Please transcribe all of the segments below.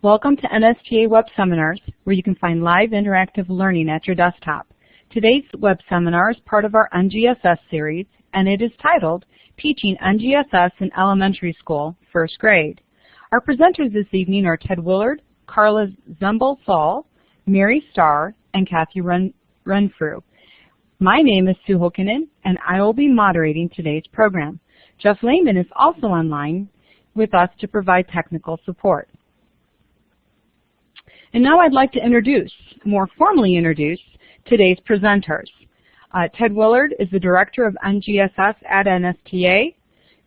Welcome to NSTA Web Seminars, where you can find live interactive learning at your desktop. Today's web seminar is part of our NGSS series, and it is titled Teaching NGSS in Elementary School, First Grade. Our presenters this evening are Ted Willard, Carla Zembal-Saul, Mary Starr, and Kathy Renfrew. My name is Sue Hokinen, and I will be moderating today's program. Jeff Lehman is also online with us to provide technical support. And now I'd like to more formally introduce today's presenters. Ted Willard is the Director of NGSS at NSTA.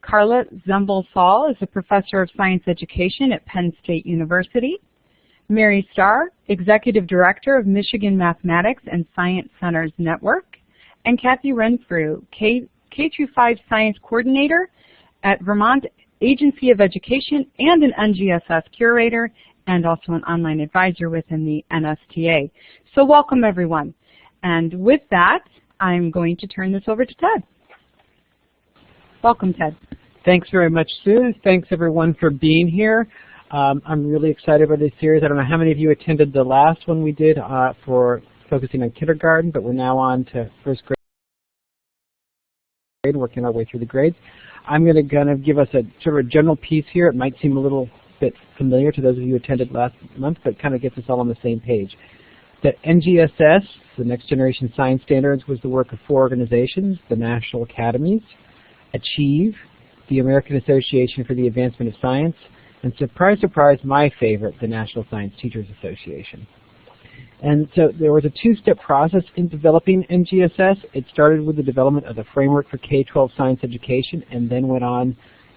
Carla Zembal-Saul is a Professor of Science Education at Penn State University. Mary Starr, Executive Director of Michigan Mathematics and Science Centers Network. And Kathy Renfrew, K-5 Science Coordinator at Vermont Agency of Education and an NGSS Curator, and also an online advisor within the NSTA. So welcome, everyone. And with that, I'm going to turn this over to Ted. Welcome, Ted. Thanks very much, Sue. Thanks, everyone, for being here. I'm really excited about this series. I don't know how many of you attended the last one we did for focusing on kindergarten, but we're now on to first grade, working our way through the grades. I'm going to kind of give us a sort of a general piece here. It might seem a little bit familiar to those of you who attended last month, but it kind of gets us all on the same page. That NGSS, the Next Generation Science Standards, was the work of 4 organizations: the National Academies, Achieve, the American Association for the Advancement of Science, and surprise, surprise, my favorite, the National Science Teachers Association. And so there was a 2-step process in developing NGSS. It started with the development of the framework for K-12 science education and then went on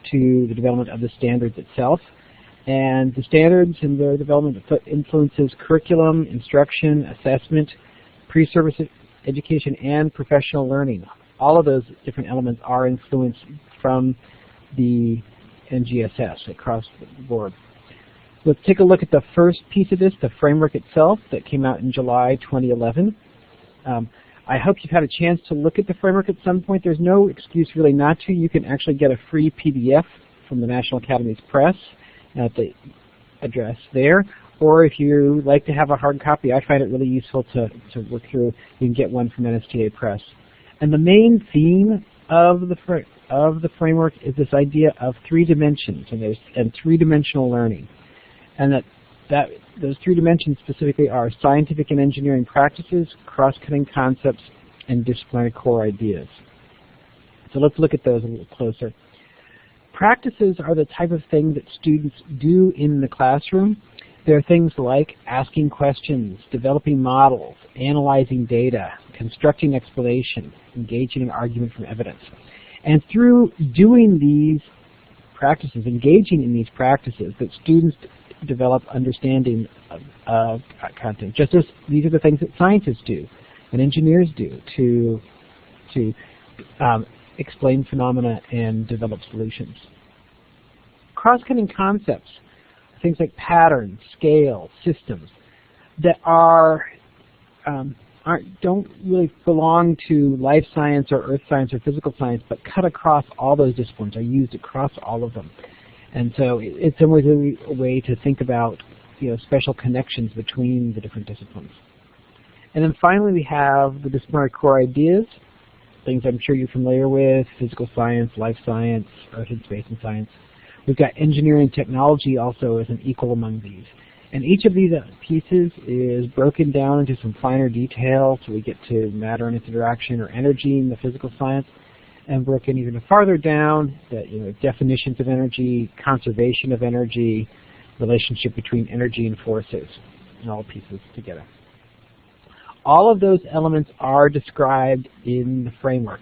to the development of the standards itself. And the standards and their development influences curriculum, instruction, assessment, pre-service education, and professional learning. All of those different elements are influenced from the NGSS across the board. Let's take a look at the first piece of this, the framework itself, that came out in July 2011. I hope you've had a chance to look at the framework at some point. There's no excuse really not to. You can actually get a free PDF from the National Academies Press at the address there, or if you like to have a hard copy, I find it really useful to work through. You can get one from NSTA Press. And the main theme of the framework is this idea of 3 dimensions and 3-dimensional learning, and that those 3 dimensions specifically are scientific and engineering practices, cross-cutting concepts, and disciplinary core ideas. So let's look at those a little closer. Practices are the type of thing that students do in the classroom. They're things like asking questions, developing models, analyzing data, constructing explanation, engaging in argument from evidence. And through doing these practices, engaging in these practices, that students develop understanding of content. Just as these are the things that scientists do and engineers do to explain phenomena and develop solutions. Cross-cutting concepts, things like patterns, scale, systems, that don't really belong to life science or earth science or physical science, but cut across all those disciplines, are used across all of them. And so it's a way to think about, special connections between the different disciplines. And then finally we have the disciplinary core ideas, things I'm sure you're familiar with: physical science, life science, earth and space and science. We've got engineering and technology also as an equal among these. And each of these pieces is broken down into some finer detail, so we get to matter and its interaction, or energy in the physical science, and broken even farther down, that definitions of energy, conservation of energy, relationship between energy and forces, and all pieces together. All of those elements are described in the framework,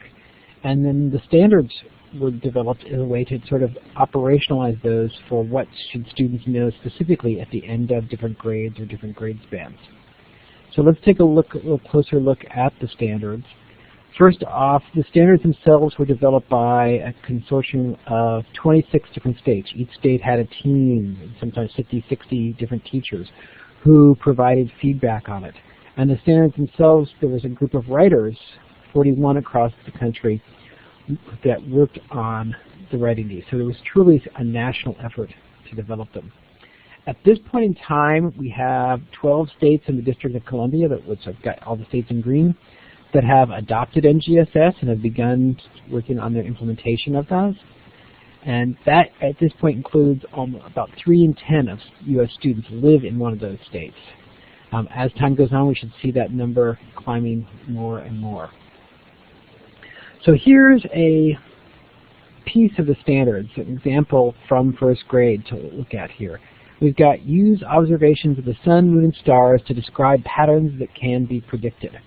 and then the standards were developed as a way to sort of operationalize those for what should students know specifically at the end of different grades or different grade spans. So let's take a little closer look at the standards. First off, the standards themselves were developed by a consortium of 26 different states. Each state had a team, sometimes 50, 60 different teachers, who provided feedback on it. And the standards themselves, there was a group of writers, 41 across the country, that worked on the writing these. So there was truly a national effort to develop them. At this point in time, we have 12 states in the District of Columbia, which I've got all the states in green, that have adopted NGSS and have begun working on their implementation of those. And that, at this point, includes about 3 in 10 of U.S. students live in one of those states. As time goes on, we should see that number climbing more and more. So here's a piece of the standards, an example from first grade to look at here. We've got use observations of the sun, moon, and stars to describe patterns that can be predicted.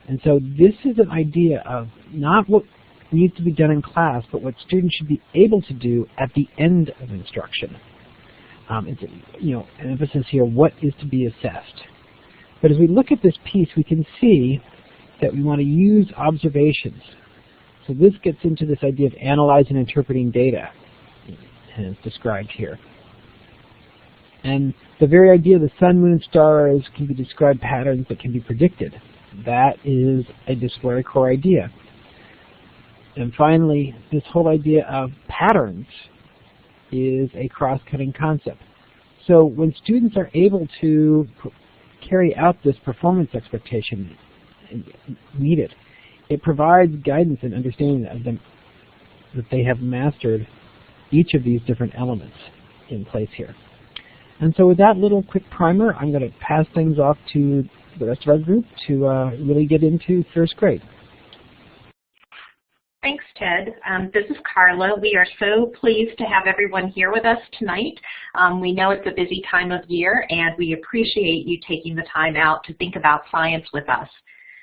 And so this is an idea of not what needs to be done in class, but what students should be able to do at the end of instruction. It's an emphasis here, what is to be assessed. But as we look at this piece, we can see that we want to use observations. So this gets into this idea of analyzing and interpreting data, and it's described here. And the very idea of the sun, moon, and stars can be described patterns that can be predicted. That is a disciplinary core idea. And finally, this whole idea of patterns is a cross-cutting concept. So when students are able to carry out this performance expectation and meet it, it provides guidance and understanding of them that they have mastered each of these different elements in place here. And so with that little quick primer, I'm going to pass things off to the rest of our group to really get into first grade. Thanks, Ted. This is Carla. We are so pleased to have everyone here with us tonight. We know it's a busy time of year, and we appreciate you taking the time out to think about science with us.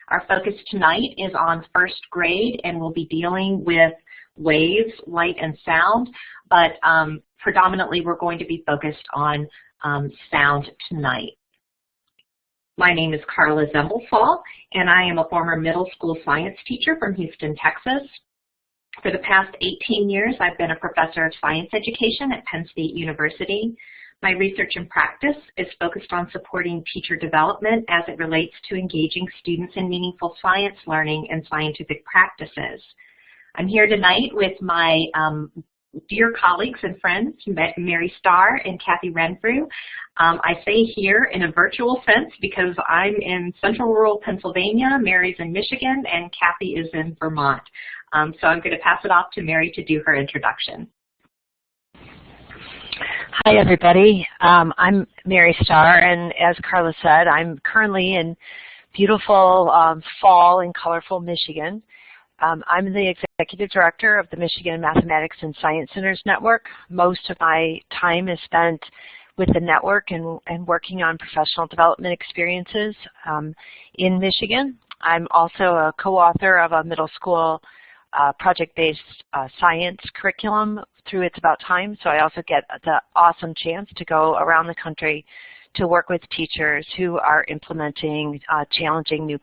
Our focus tonight is on first grade, and we'll be dealing with waves, light, and sound, but predominantly we're going to be focused on sound tonight. My name is Carla Zembal-Saul, and I am a former middle school science teacher from Houston, Texas. For the past 18 years, I've been a professor of science education at Penn State University. My research and practice is focused on supporting teacher development as it relates to engaging students in meaningful science learning and scientific practices. I'm here tonight with my dear colleagues and friends, Mary Starr and Kathy Renfrew. I say here in a virtual sense because I'm in central rural Pennsylvania, Mary's in Michigan, and Kathy is in Vermont. So I'm going to pass it off to Mary to do her introduction. Hi, everybody. I'm Mary Starr, and as Carla said, I'm currently in beautiful fall and colorful Michigan. I'm the Executive Director of the Michigan Mathematics and Science Centers Network. Most of my time is spent with the network and working on professional development experiences in Michigan. I'm also a co-author of a middle school project-based science curriculum through It's About Time, so I also get the awesome chance to go around the country to work with teachers who are implementing challenging new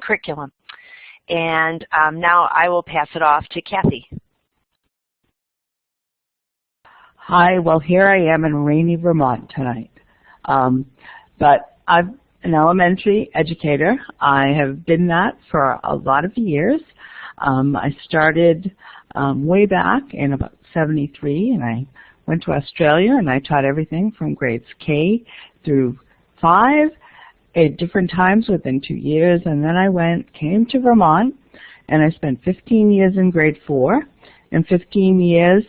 curriculum. And now I will pass it off to Kathy. Hi, well here I am in rainy Vermont tonight. But I'm an elementary educator. I have been that for a lot of years. I started way back in about '73, and I went to Australia and I taught everything from grades K through 5 at different times within 2 years, and then I came to Vermont, and I spent 15 years in grade 4 and 15 years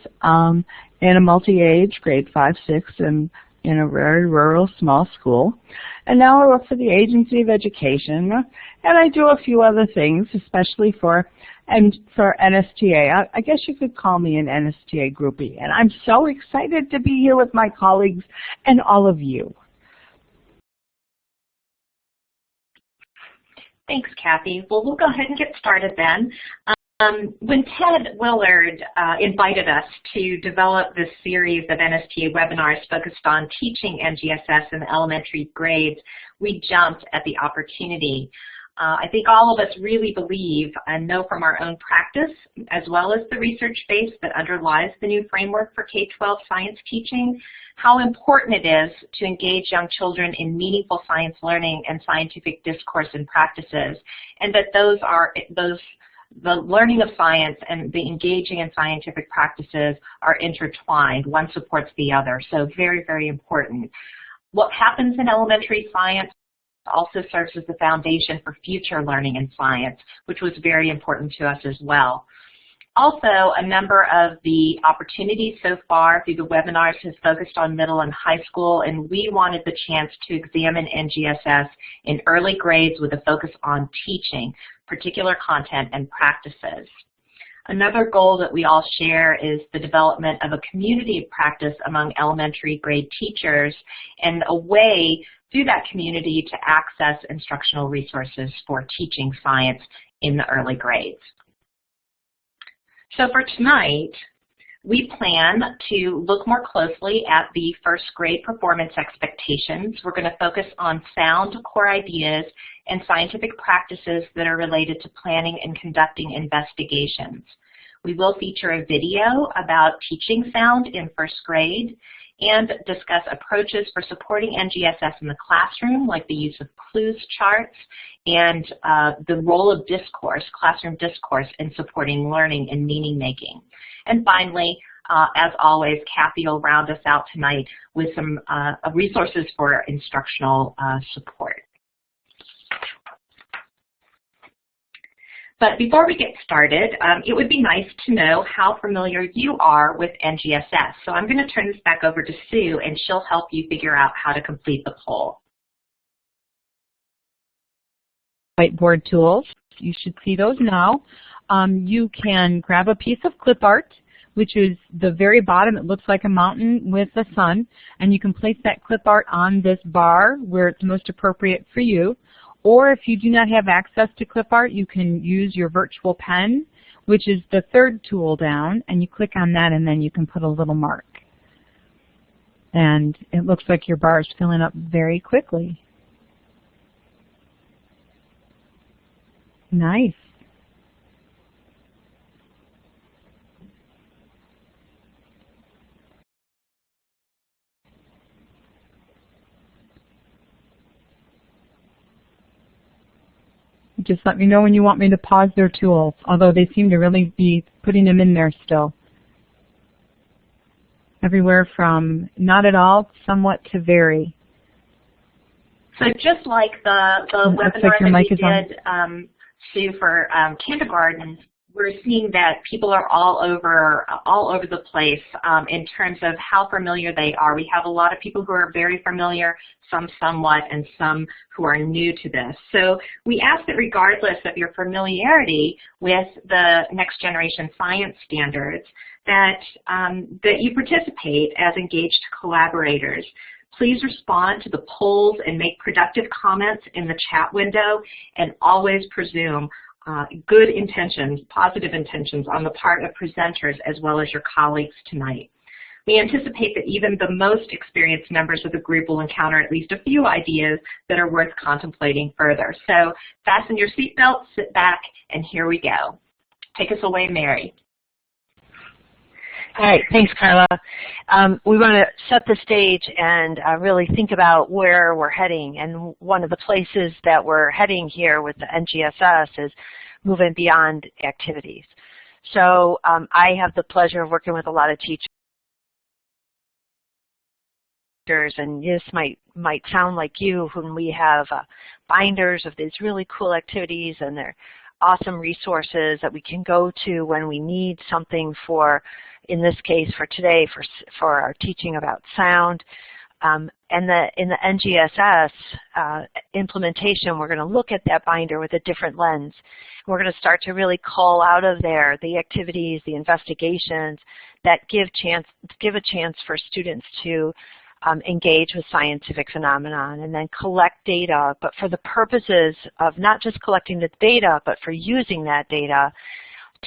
in a multi-age grade 5, 6, and in a very rural small school. And now I work for the Agency of Education, and I do a few other things, especially for NSTA. I guess you could call me an NSTA groupie, and I'm so excited to be here with my colleagues and all of you. Thanks, Kathy. Well, we'll go ahead and get started then. When Ted Willard invited us to develop this series of NSTA webinars focused on teaching NGSS in the elementary grades, we jumped at the opportunity. I think all of us really believe and know from our own practice, as well as the research base that underlies the new framework for K-12 science teaching, how important it is to engage young children in meaningful science learning and scientific discourse and practices, and that those the learning of science and the engaging in scientific practices are intertwined. One supports the other, so very, very important. What happens in elementary science also serves as the foundation for future learning in science, which was very important to us as well. Also, a number of the opportunities so far through the webinars has focused on middle and high school, and we wanted the chance to examine NGSS in early grades with a focus on teaching particular content and practices. Another goal that we all share is the development of a community of practice among elementary grade teachers and a way through that community to access instructional resources for teaching science in the early grades. So for tonight, we plan to look more closely at the first grade performance expectations. We're going to focus on sound core ideas and scientific practices that are related to planning and conducting investigations. We will feature a video about teaching sound in first grade and discuss approaches for supporting NGSS in the classroom, like the use of CLEWS charts and the role of discourse, classroom discourse, in supporting learning and meaning making. And finally, as always, Kathy will round us out tonight with some resources for instructional support. But before we get started, it would be nice to know how familiar you are with NGSS. So I'm going to turn this back over to Sue, and she'll help you figure out how to complete the poll. Whiteboard tools, you should see those now. You can grab a piece of clip art, which is the very bottom. It looks like a mountain with the sun, and you can place that clip art on this bar where it's most appropriate for you. Or if you do not have access to clip art, you can use your virtual pen, which is the third tool down, and you click on that and then you can put a little mark. And it looks like your bar is filling up very quickly. Nice. Just let me know when you want me to pause their tools, although they seem to really be putting them in there still. Everywhere from not at all, somewhat to very. So just like the webinar that we did, Sue, for kindergarten, we're seeing that people are all over the place in terms of how familiar they are. We have a lot of people who are very familiar, some somewhat, and some who are new to this. So we ask that regardless of your familiarity with the next generation science standards, that you participate as engaged collaborators. Please respond to the polls and make productive comments in the chat window, and always presume good intentions, positive intentions on the part of presenters as well as your colleagues tonight. We anticipate that even the most experienced members of the group will encounter at least a few ideas that are worth contemplating further. So fasten your seatbelts, sit back, and here we go. Take us away, Mary. All right, thanks, Carla. We want to set the stage and really think about where we're heading. And one of the places that we're heading here with the NGSS is moving beyond activities. So I have the pleasure of working with a lot of teachers, and this might sound like you, when we have binders of these really cool activities, and they're awesome resources that we can go to when we need something for, in this case for today, for our teaching about sound. And in the NGSS implementation, we're going to look at that binder with a different lens. We're going to start to really call out of there the activities, the investigations that give a chance for students to engage with scientific phenomenon and then collect data, but for the purposes of not just collecting the data, but for using that data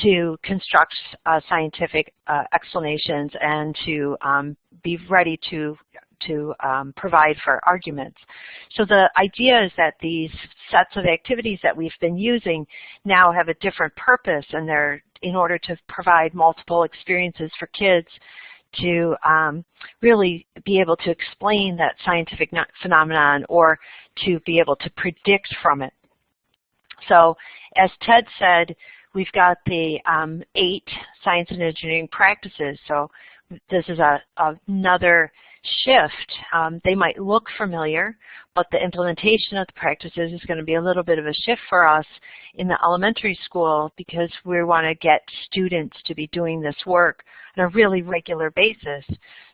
to construct scientific explanations and to be ready to provide for arguments. So the idea is that these sets of activities that we've been using now have a different purpose, and they're in order to provide multiple experiences for kids to really be able to explain that scientific phenomenon or to be able to predict from it. So as Ted said, we've got the 8 science and engineering practices. So this is another shift. They might look familiar, but the implementation of the practices is going to be a little bit of a shift for us in the elementary school because we want to get students to be doing this work on a really regular basis.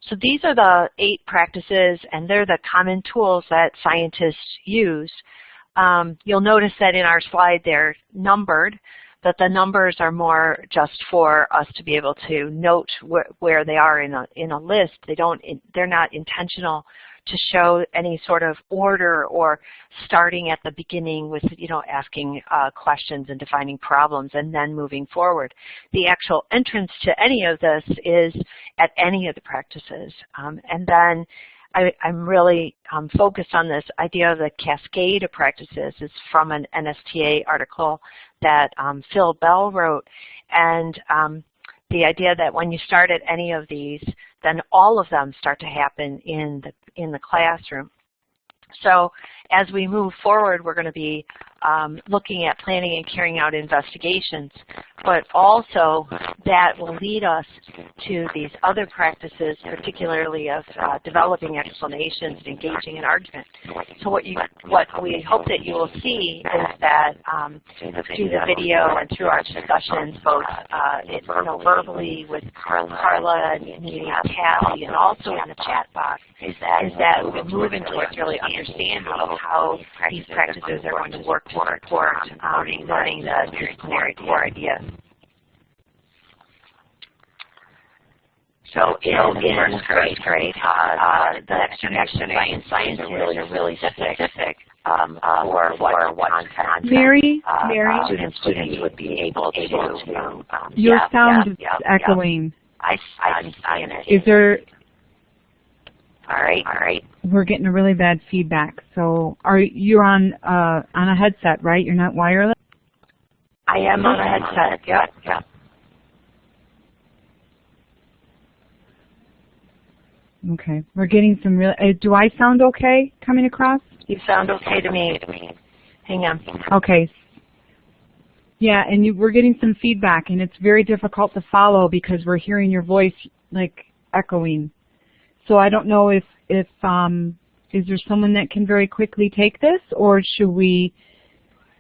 So these are the 8 practices, and they're the common tools that scientists use. You'll notice that in our slide they're numbered, but the numbers are more just for us to be able to note where they are in a list. They're not intentional to show any sort of order or starting at the beginning with, asking questions and defining problems and then moving forward. The actual entrance to any of this is at any of the practices. And then I'm really focused on this idea of the cascade of practices. It's from an NSTA article that Phil Bell wrote, and the idea that when you start at any of these, then all of them start to happen in the classroom. So as we move forward, we're going to be looking at planning and carrying out investigations, but also that will lead us to these other practices, particularly of developing explanations and engaging in argument. So what we hope that you will see is that through the video and through our discussions, both verbally with Carla and Kathy, and also in the chat box, is that we move into really understanding how these practices are going to work to support learning the disciplinary core ideas. So in first grade, the next generation science is really specific for what content Mary, students would be able to. Your sound is echoing. I see it. Is there? All right. We're getting a really bad feedback. So you're on a headset, right? You're not wireless? I am on a headset. Yeah. Okay. We're getting some real. Do I sound okay coming across? You sound okay to me. Hang on. Okay. Yeah, and we're getting some feedback, and it's very difficult to follow because we're hearing your voice like echoing. So I don't know if is there someone that can very quickly take this, or should we,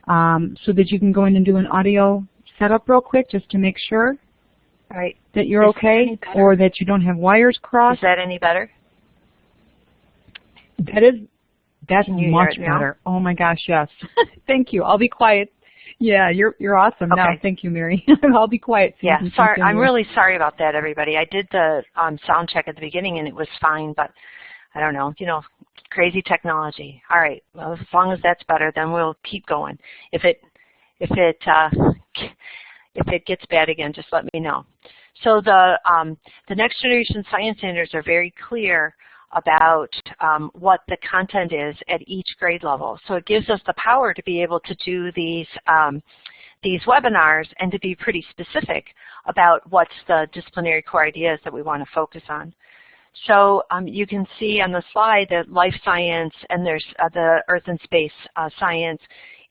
so that you can go in and do an audio setup real quick just to make sure that you're okay, or that you don't have wires crossed. Is that any better? That's much better. Oh my gosh, yes. Thank you. I'll be quiet. Yeah, you're awesome. Okay. Now, thank you, Mary. I'll be quiet. So yeah, sorry. I'm really sorry about that, everybody. I did the sound check at the beginning, and it was fine, but I don't know. Crazy technology. All right. Well, as long as that's better, then we'll keep going. If it gets bad again, just let me know. So the next generation science standards are very clear about what the content is at each grade level. So it gives us the power to be able to do these webinars and to be pretty specific about what's the disciplinary core ideas that we want to focus on. So you can see on the slide that life science, and there's the earth and space science,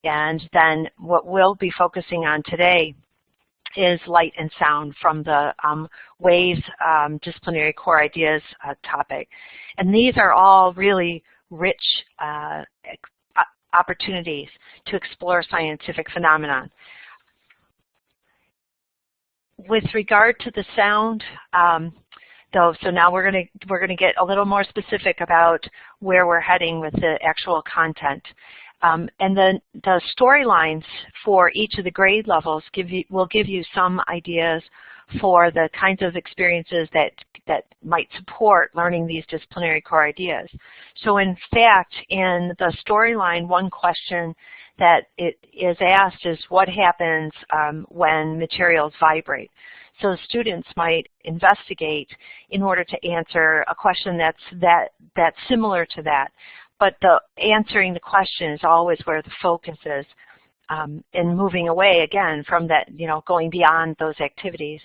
and then what we'll be focusing on today is light and sound from the WAVES disciplinary core ideas topic. And these are all really rich opportunities to explore scientific phenomenon. With regard to the sound, though, so now we're gonna get a little more specific about where we're heading with the actual content. And then the storylines for each of the grade levels will give you some ideas for the kinds of experiences that might support learning these disciplinary core ideas. So in fact, in the storyline, one question that it is asked is what happens when materials vibrate. So students might investigate in order to answer a question that's similar to that. But answering the question is always where the focus is, and moving away again from that, going beyond those activities.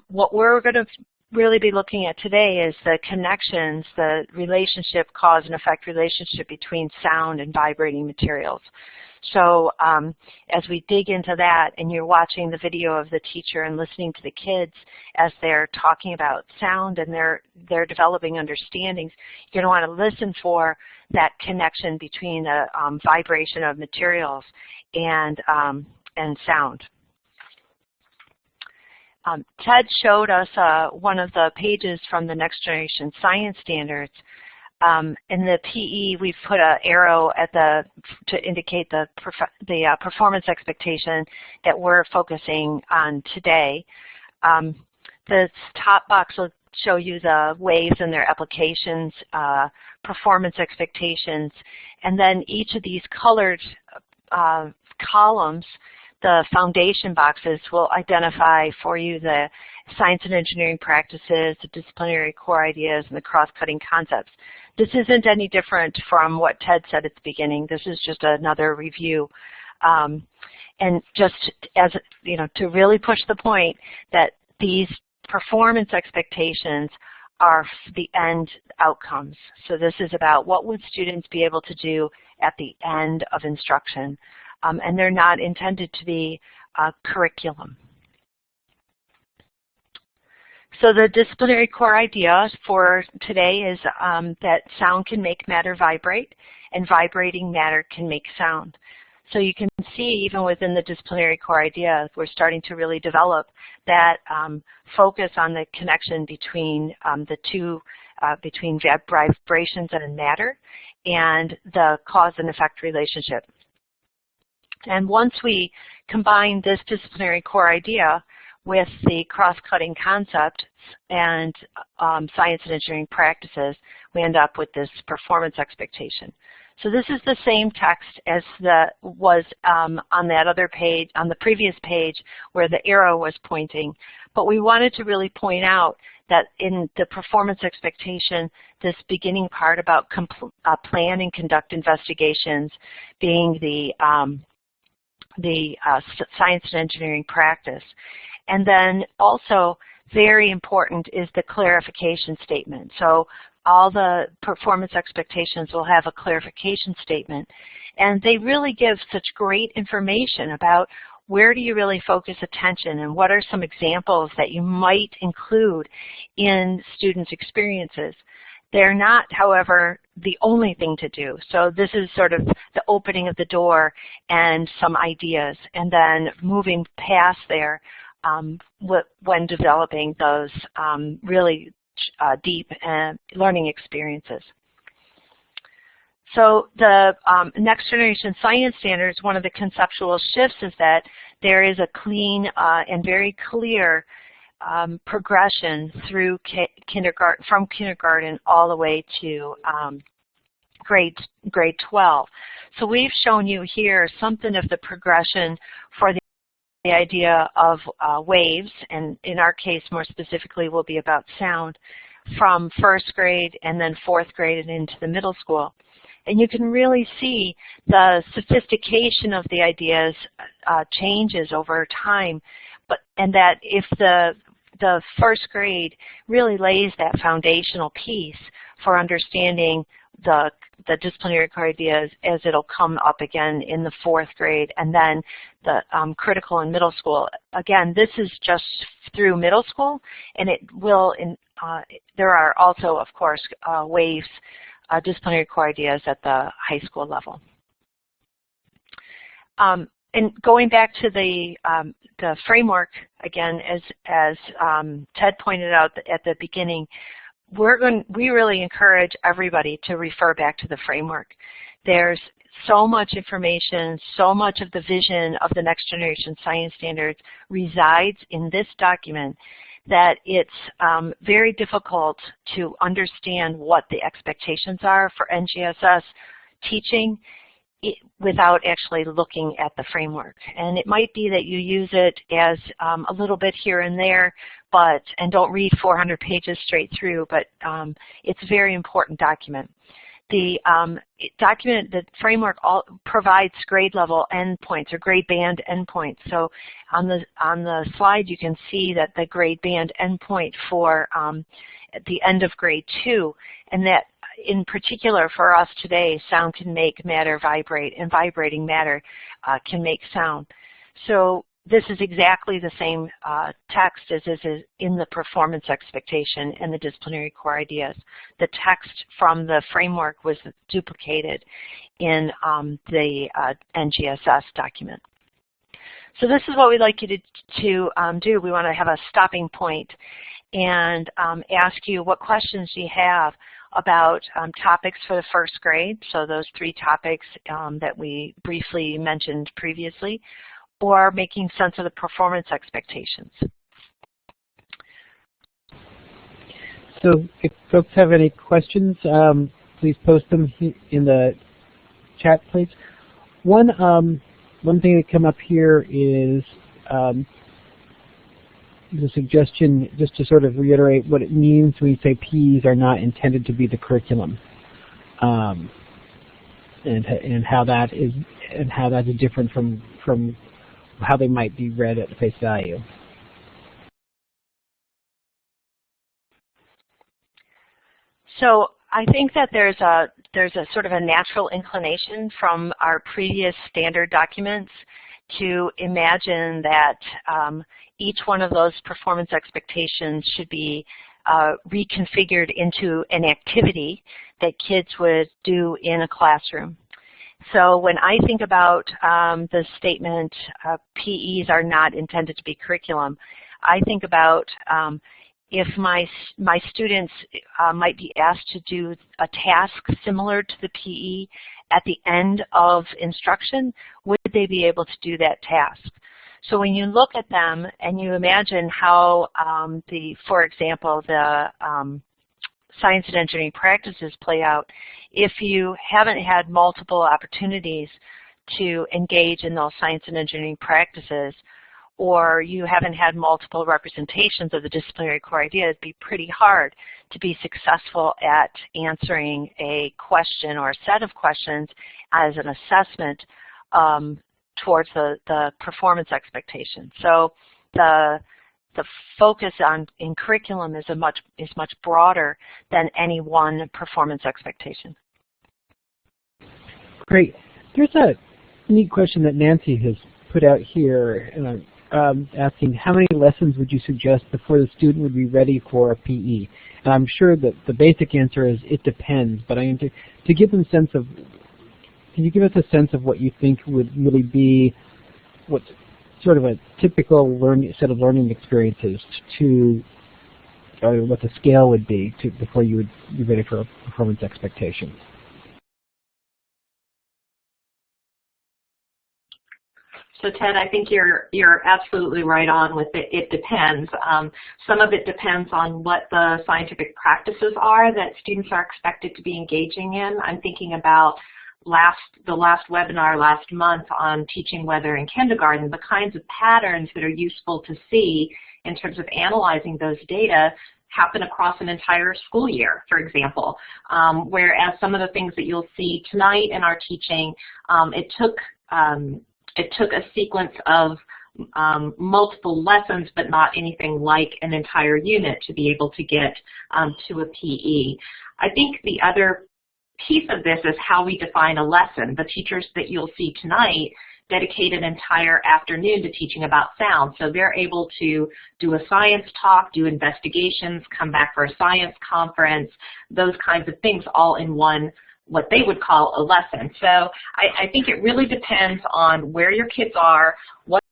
What we're going to really be looking at today is the connections, the relationship, cause and effect relationship between sound and vibrating materials. So as we dig into that and you're watching the video of the teacher and listening to the kids as they're talking about sound and they're developing understandings, you're going to want to listen for that connection between the vibration of materials and sound. Ted showed us one of the pages from the Next Generation Science Standards. In the PE, we've put an arrow at to indicate the performance expectation that we're focusing on today. The top box will show you the waves and their applications, performance expectations, and then each of these colored columns, the foundation boxes, will identify for you the science and engineering practices, the disciplinary core ideas, and the cross-cutting concepts. This isn't any different from what Ted said at the beginning. This is just another review. And just as, to really push the point that these performance expectations are the end outcomes. So this is about what would students be able to do at the end of instruction. And they're not intended to be curriculum. So the disciplinary core idea for today is that sound can make matter vibrate, and vibrating matter can make sound. So you can see even within the disciplinary core idea, we're starting to really develop that focus on the connection between the two, between vibrations and matter, and the cause and effect relationship. And once we combine this disciplinary core idea with the cross-cutting concept and science and engineering practices, we end up with this performance expectation. So this is the same text as was on that other page, on the previous page where the arrow was pointing. But we wanted to really point out that in the performance expectation, this beginning part about plan and conduct investigations being the science and engineering practice. And then also very important is the clarification statement. So all the performance expectations will have a clarification statement. And they really give such great information about where do you really focus attention and what are some examples that you might include in students' experiences. They're not, however, the only thing to do. So this is sort of the opening of the door and some ideas, and then moving past there when developing those really deep learning experiences. So the Next Generation Science Standards, one of the conceptual shifts is that there is a clean and very clear progression through kindergarten, from kindergarten all the way to grade 12. So we've shown you here something of the progression for the idea of waves, and in our case more specifically will be about sound, from first grade and then fourth grade and into the middle school. And you can really see the sophistication of the ideas changes over time, and that if the first grade really lays that foundational piece for understanding the disciplinary core ideas as it'll come up again in the fourth grade, and then the critical in middle school. Again, this is just through middle school, and it will, there are also, of course, waves, disciplinary core ideas at the high school level. And going back to the framework, again, as Ted pointed out at the beginning, we really encourage everybody to refer back to the framework. There's so much information, so much of the vision of the Next Generation Science Standards resides in this document that it's very difficult to understand what the expectations are for NGSS teaching without actually looking at the framework. And it might be that you use it as a little bit here and there, and don't read 400 pages straight through, but it's a very important document. the framework provides grade level endpoints or grade band endpoints. So on the slide you can see that the grade band endpoint for at the end of grade 2, and that in particular for us today, sound can make matter vibrate, and vibrating matter can make sound. So this is exactly the same text as is in the performance expectation and the disciplinary core ideas. The text from the framework was duplicated in the NGSS document. So this is what we'd like you to do. We want to have a stopping point and ask you what questions do you have about topics for the first grade, so those 3 topics that we briefly mentioned previously, or making sense of the performance expectations. So if folks have any questions, please post them in the chat, please. One thing that came up here is the suggestion, just to sort of reiterate what it means when we say PEs are not intended to be the curriculum, and how that is different from how they might be read at face value. So I think that there's a sort of a natural inclination from our previous standard documents to imagine that each one of those performance expectations should be reconfigured into an activity that kids would do in a classroom. So when I think about the statement, PEs are not intended to be curriculum, I think about if my students might be asked to do a task similar to the PE at the end of instruction, would they be able to do that task? So when you look at them and you imagine how for example, the science and engineering practices play out, if you haven't had multiple opportunities to engage in those science and engineering practices, or you haven't had multiple representations of the disciplinary core idea, it'd be pretty hard to be successful at answering a question or a set of questions as an assessment towards the performance expectation. So the focus in curriculum is much broader than any one performance expectation. Great. There's a neat question that Nancy has put out here, and I'm asking how many lessons would you suggest before the student would be ready for a PE? And I'm sure that the basic answer is it depends, but I mean to give them a sense of, can you give us a sense of what you think would really be what's sort of a typical set of learning experiences or what the scale would be before you would be ready for a performance expectation? So Ted, I think you're absolutely right on with it. It depends. Some of it depends on what the scientific practices are that students are expected to be engaging in. I'm thinking about the last webinar last month on teaching weather in kindergarten, the kinds of patterns that are useful to see in terms of analyzing those data happen across an entire school year, for example. Whereas some of the things that you'll see tonight in our teaching, it took a sequence of multiple lessons, but not anything like an entire unit to be able to get to a PE. I think the other piece of this is how we define a lesson. The teachers that you'll see tonight dedicate an entire afternoon to teaching about sound. So they're able to do a science talk, do investigations, come back for a science conference, those kinds of things all in one, what they would call a lesson. So I think it really depends on where your kids are, what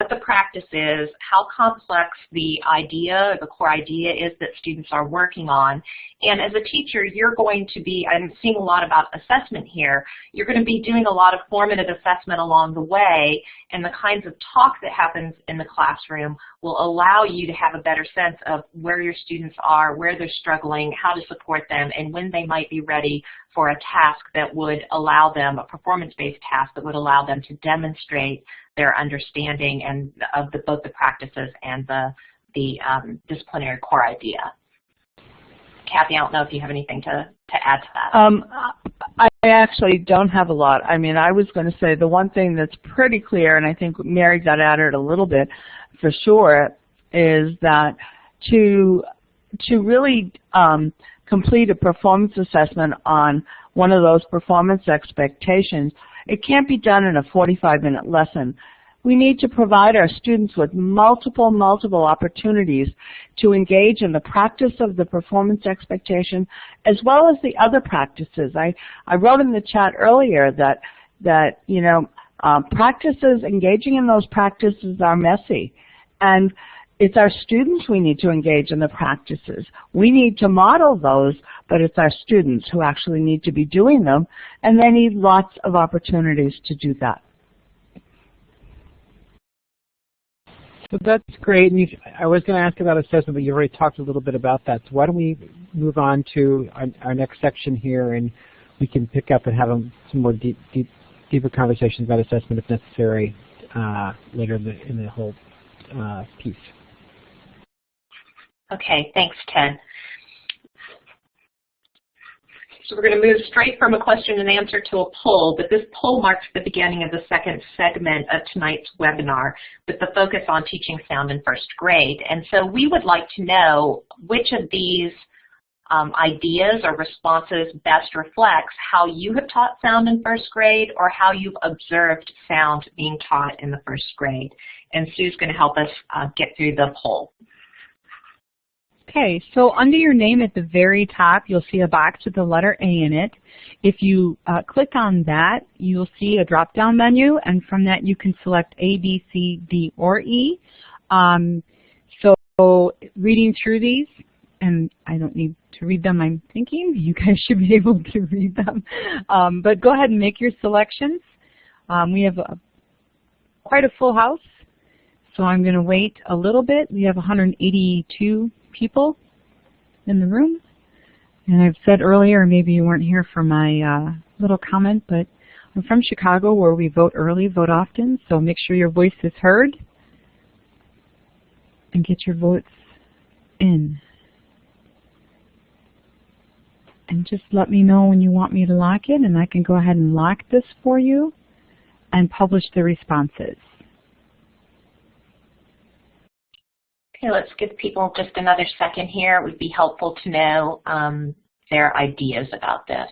the practice is, how complex the idea, the core idea is that students are working on. And as a teacher, you're going to be, I'm seeing a lot about assessment here, you're going to be doing a lot of formative assessment along the way, and the kinds of talk that happens in the classroom will allow you to have a better sense of where your students are, where they're struggling, how to support them, and when they might be ready for a task that would allow them, a performance-based task that would allow them to demonstrate their understanding and of both the practices and the disciplinary core idea. Kathy, I don't know if you have anything to add to that? I actually don't have a lot. I mean, I was going to say the one thing that's pretty clear, and I think Mary got at it a little bit for sure, is that to really complete a performance assessment on one of those performance expectations, it can't be done in a 45-minute lesson. We need to provide our students with multiple opportunities to engage in the practice of the performance expectation as well as the other practices. I wrote in the chat earlier that you know, practices, engaging in those practices are messy. And it's our students we need to engage in the practices. We need to model those, but it's our students who actually need to be doing them, and they need lots of opportunities to do that. So that's great. And I was going to ask about assessment, but you already talked a little bit about that. So why don't we move on to our next section here, and we can pick up and have some more deeper conversations about assessment if necessary later in the whole piece. Okay, thanks, Ted. So we're going to move straight from a question and answer to a poll, but this poll marks the beginning of the second segment of tonight's webinar with the focus on teaching sound in first grade. And so we would like to know which of these ideas or responses best reflects how you have taught sound in first grade or how you've observed sound being taught in the first grade. And Sue's going to help us get through the poll. Okay, so under your name at the very top, you'll see a box with the letter A in it. If you click on that, you'll see a drop-down menu, and from that you can select A, B, C, D, or E. So reading through these, and I don't need to read them, I'm thinking. You guys should be able to read them. But go ahead and make your selections. We have quite a full house, so I'm going to wait a little bit. We have 182 people in the room. And I've said earlier, maybe you weren't here for my little comment, but I'm from Chicago where we vote early, vote often, so make sure your voice is heard and get your votes in. And just let me know when you want me to lock it, and I can go ahead and lock this for you and publish the responses. Okay, let's give people just another second here. It would be helpful to know their ideas about this.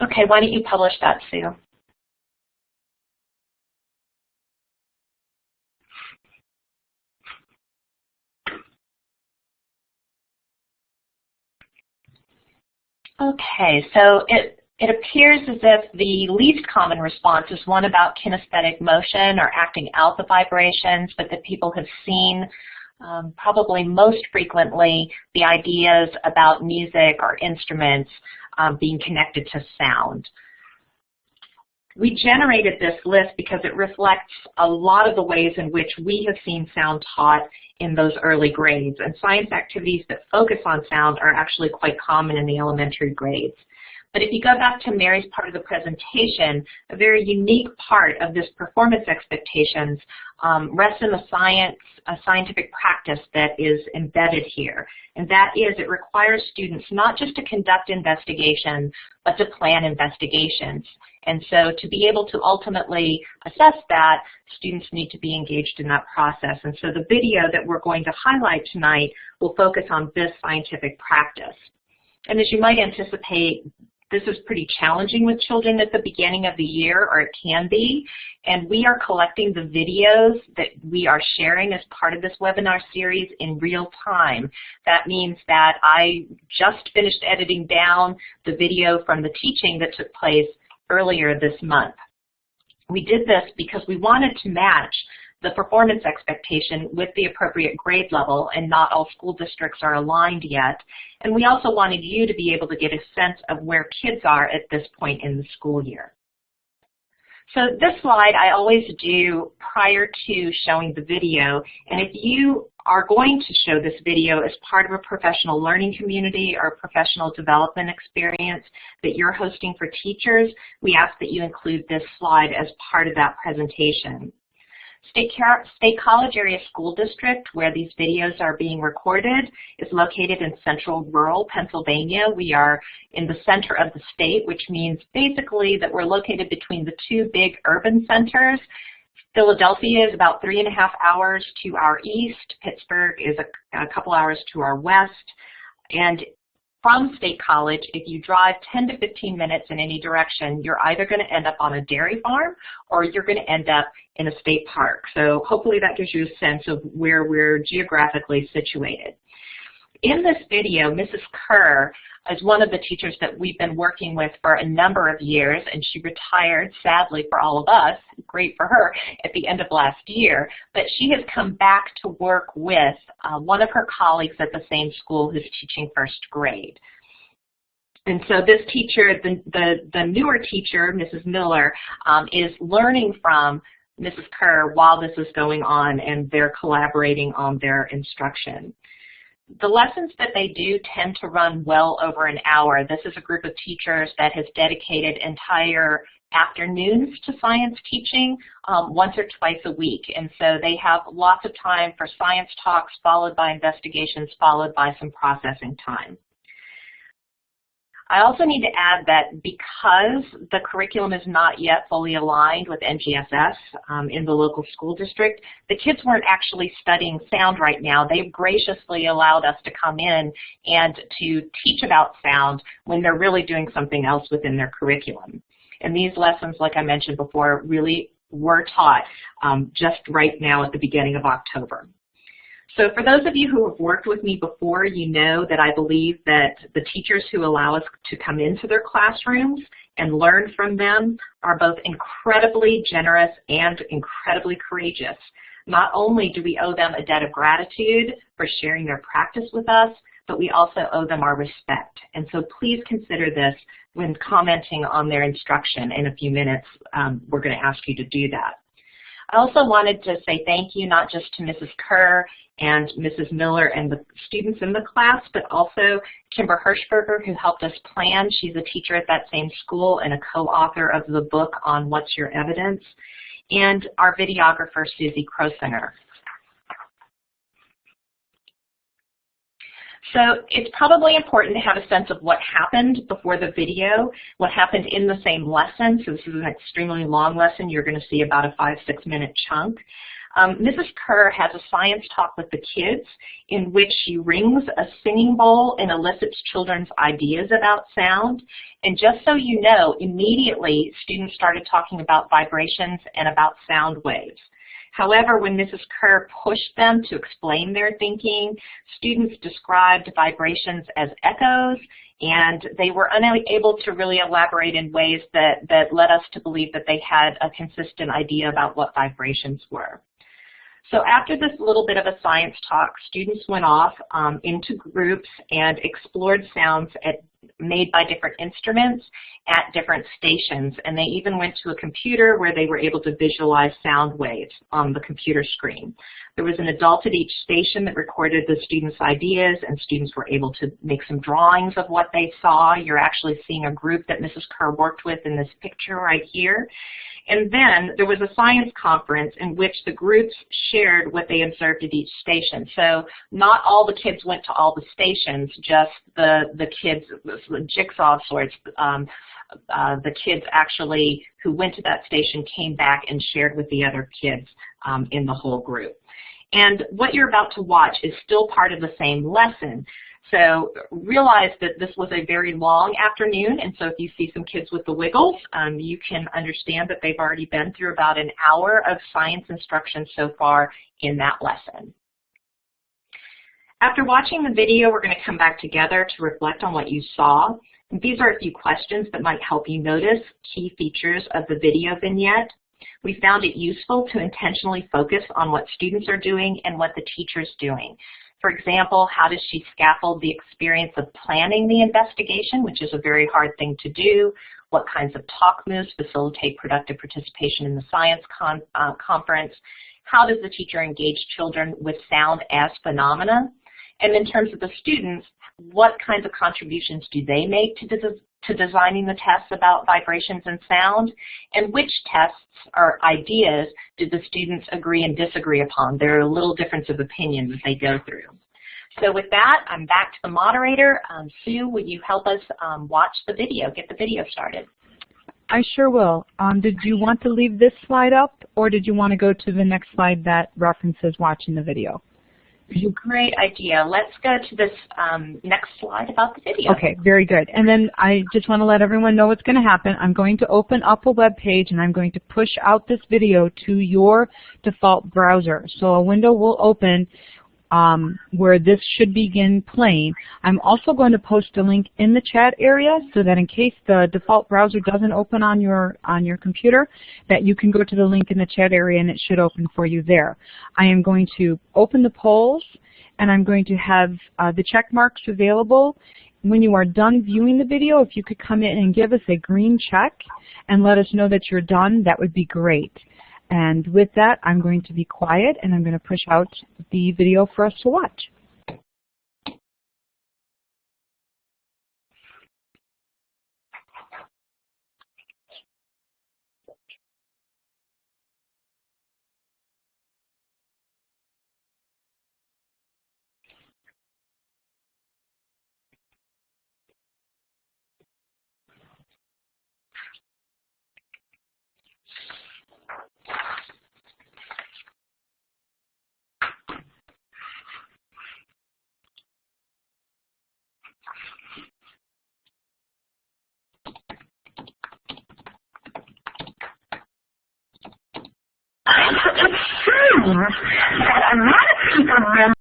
Okay, why don't you publish that, Sue? Okay, so it appears as if the least common response is one about kinesthetic motion or acting out the vibrations, but that people have seen probably most frequently the ideas about music or instruments being connected to sound. We generated this list because it reflects a lot of the ways in which we have seen sound taught in those early grades, and science activities that focus on sound are actually quite common in the elementary grades. But if you go back to Mary's part of the presentation, a very unique part of this performance expectations rests in the scientific practice that is embedded here. And that is, it requires students not just to conduct investigation, but to plan investigations. And so to be able to ultimately assess that, students need to be engaged in that process. And so the video that we're going to highlight tonight will focus on this scientific practice. And as you might anticipate, this is pretty challenging with children at the beginning of the year, or it can be, and we are collecting the videos that we are sharing as part of this webinar series in real time. That means that I just finished editing down the video from the teaching that took place earlier this month. We did this because we wanted to match the performance expectation with the appropriate grade level, and not all school districts are aligned yet. And we also wanted you to be able to get a sense of where kids are at this point in the school year. So this slide I always do prior to showing the video, and if you are going to show this video as part of a professional learning community or professional development experience that you're hosting for teachers, we ask that you include this slide as part of that presentation. State College Area School District, where these videos are being recorded, is located in central rural Pennsylvania. We are in the center of the state, which means basically that we're located between the two big urban centers. Philadelphia is about 3.5 hours to our east. Pittsburgh is a couple hours to our west. And from State College, if you drive 10 to 15 minutes in any direction, you're either going to end up on a dairy farm or you're going to end up in a state park. So hopefully that gives you a sense of where we're geographically situated. In this video, Mrs. Kerr is one of the teachers that we've been working with for a number of years, and she retired, sadly for all of us, great for her, at the end of last year. But she has come back to work with one of her colleagues at the same school who's teaching first grade. And so this teacher, the newer teacher, Mrs. Miller, is learning from Mrs. Kerr while this is going on, and they're collaborating on their instruction. The lessons that they do tend to run well over an hour. This is a group of teachers that has dedicated entire afternoons to science teaching once or twice a week. And so they have lots of time for science talks, followed by investigations, followed by some processing time. I also need to add that because the curriculum is not yet fully aligned with NGSS in the local school district, the kids weren't actually studying sound right now. They've graciously allowed us to come in and to teach about sound when they're really doing something else within their curriculum. And these lessons, like I mentioned before, really were taught just right now at the beginning of October. So for those of you who have worked with me before, you know that I believe that the teachers who allow us to come into their classrooms and learn from them are both incredibly generous and incredibly courageous. Not only do we owe them a debt of gratitude for sharing their practice with us, but we also owe them our respect. And so please consider this when commenting on their instruction. In a few minutes, we're going to ask you to do that. I also wanted to say thank you not just to Mrs. Kerr and Mrs. Miller and the students in the class, but also Kimber Hirschberger, who helped us plan. She's a teacher at that same school and a co-author of the book on What's Your Evidence, and our videographer, Susie Krosinger. So it's probably important to have a sense of what happened before the video, what happened in the same lesson. So this is an extremely long lesson. You're going to see about a 5-6 minute chunk. Mrs. Kerr has a science talk with the kids in which she rings a singing bowl and elicits children's ideas about sound. And just so you know, immediately students started talking about vibrations and about sound waves. However, when Mrs. Kerr pushed them to explain their thinking, students described vibrations as echoes, and they were unable to really elaborate in ways that led us to believe that they had a consistent idea about what vibrations were. So after this little bit of a science talk, students went off into groups and explored sounds made by different instruments at different stations, and they even went to a computer where they were able to visualize sound waves on the computer screen. There was an adult at each station that recorded the students' ideas, and students were able to make some drawings of what they saw. You're actually seeing a group that Mrs. Kerr worked with in this picture right here. And then there was a science conference in which the groups shared what they observed at each station. So not all the kids went to all the stations, just the kids, jigsaw of sorts. The kids actually who went to that station came back and shared with the other kids in the whole group. And what you're about to watch is still part of the same lesson. So realize that this was a very long afternoon, and so if you see some kids with the wiggles, you can understand that they've already been through about an hour of science instruction so far in that lesson. After watching the video, we're going to come back together to reflect on what you saw. These are a few questions that might help you notice key features of the video vignette. We found it useful to intentionally focus on what students are doing and what the teacher's doing. For example, how does she scaffold the experience of planning the investigation, which is a very hard thing to do? What kinds of talk moves facilitate productive participation in the science conference? How does the teacher engage children with sound as phenomena? And in terms of the students, what kinds of contributions do they make to to designing the tests about vibrations and sound, and which tests or ideas did the students agree and disagree upon. There are a little difference of opinion that they go through. So with that, I'm back to the moderator. Sue, would you help us watch the video, get the video started? I sure will. Did you want to leave this slide up, or did you want to go to the next slide that references watching the video? Great idea. Let's go to this next slide about the video. Okay, very good. And then I just want to let everyone know what's going to happen. I'm going to open up a web page and I'm going to push out this video to your default browser. So a window will open where this should begin playing. I'm also going to post a link in the chat area so that in case the default browser doesn't open on your computer, that you can go to the link in the chat area and it should open for you there. I am going to open the polls and I'm going to have the check marks available. When you are done viewing the video, if you could come in and give us a green check and let us know that you're done, that would be great. And with that, I'm going to be quiet and I'm going to push out the video for us to watch. I'm not a super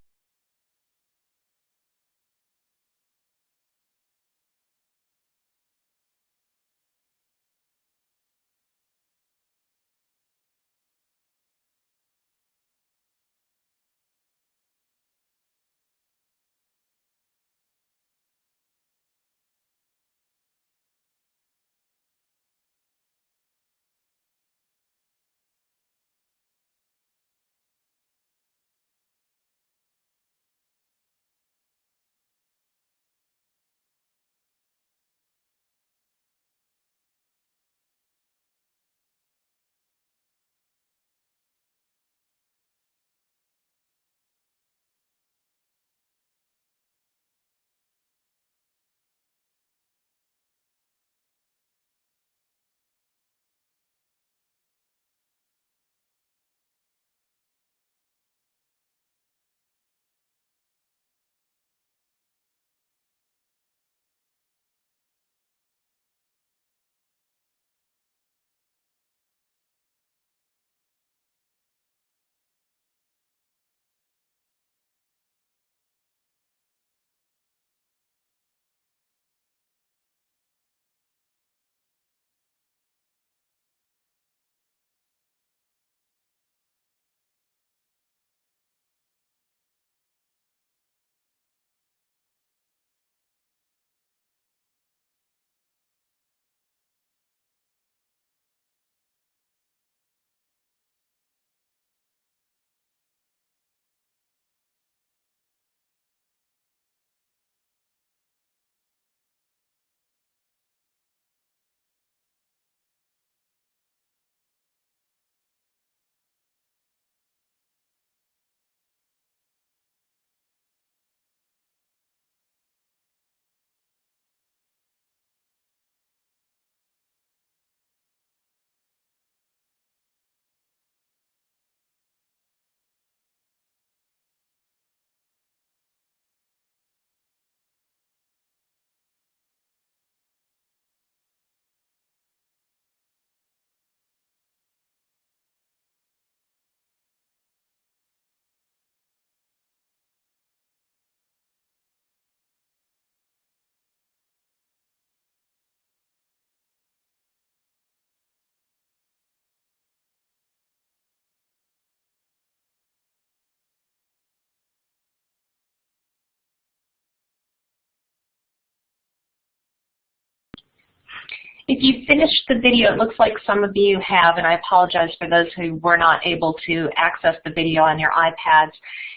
If you finished the video, it looks like some of you have, and I apologize for those who were not able to access the video on your iPads.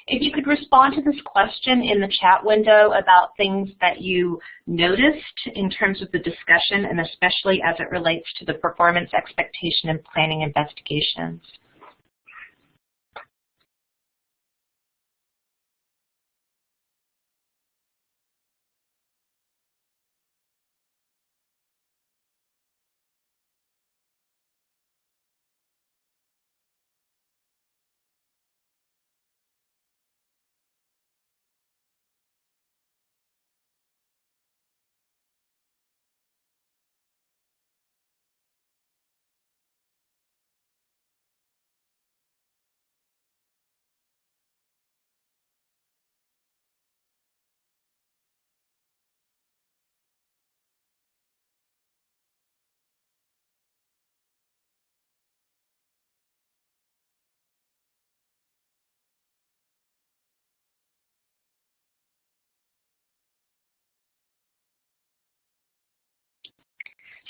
If you could respond to this question in the chat window about things that you noticed in terms of the discussion, and especially as it relates to the performance expectation and planning investigations.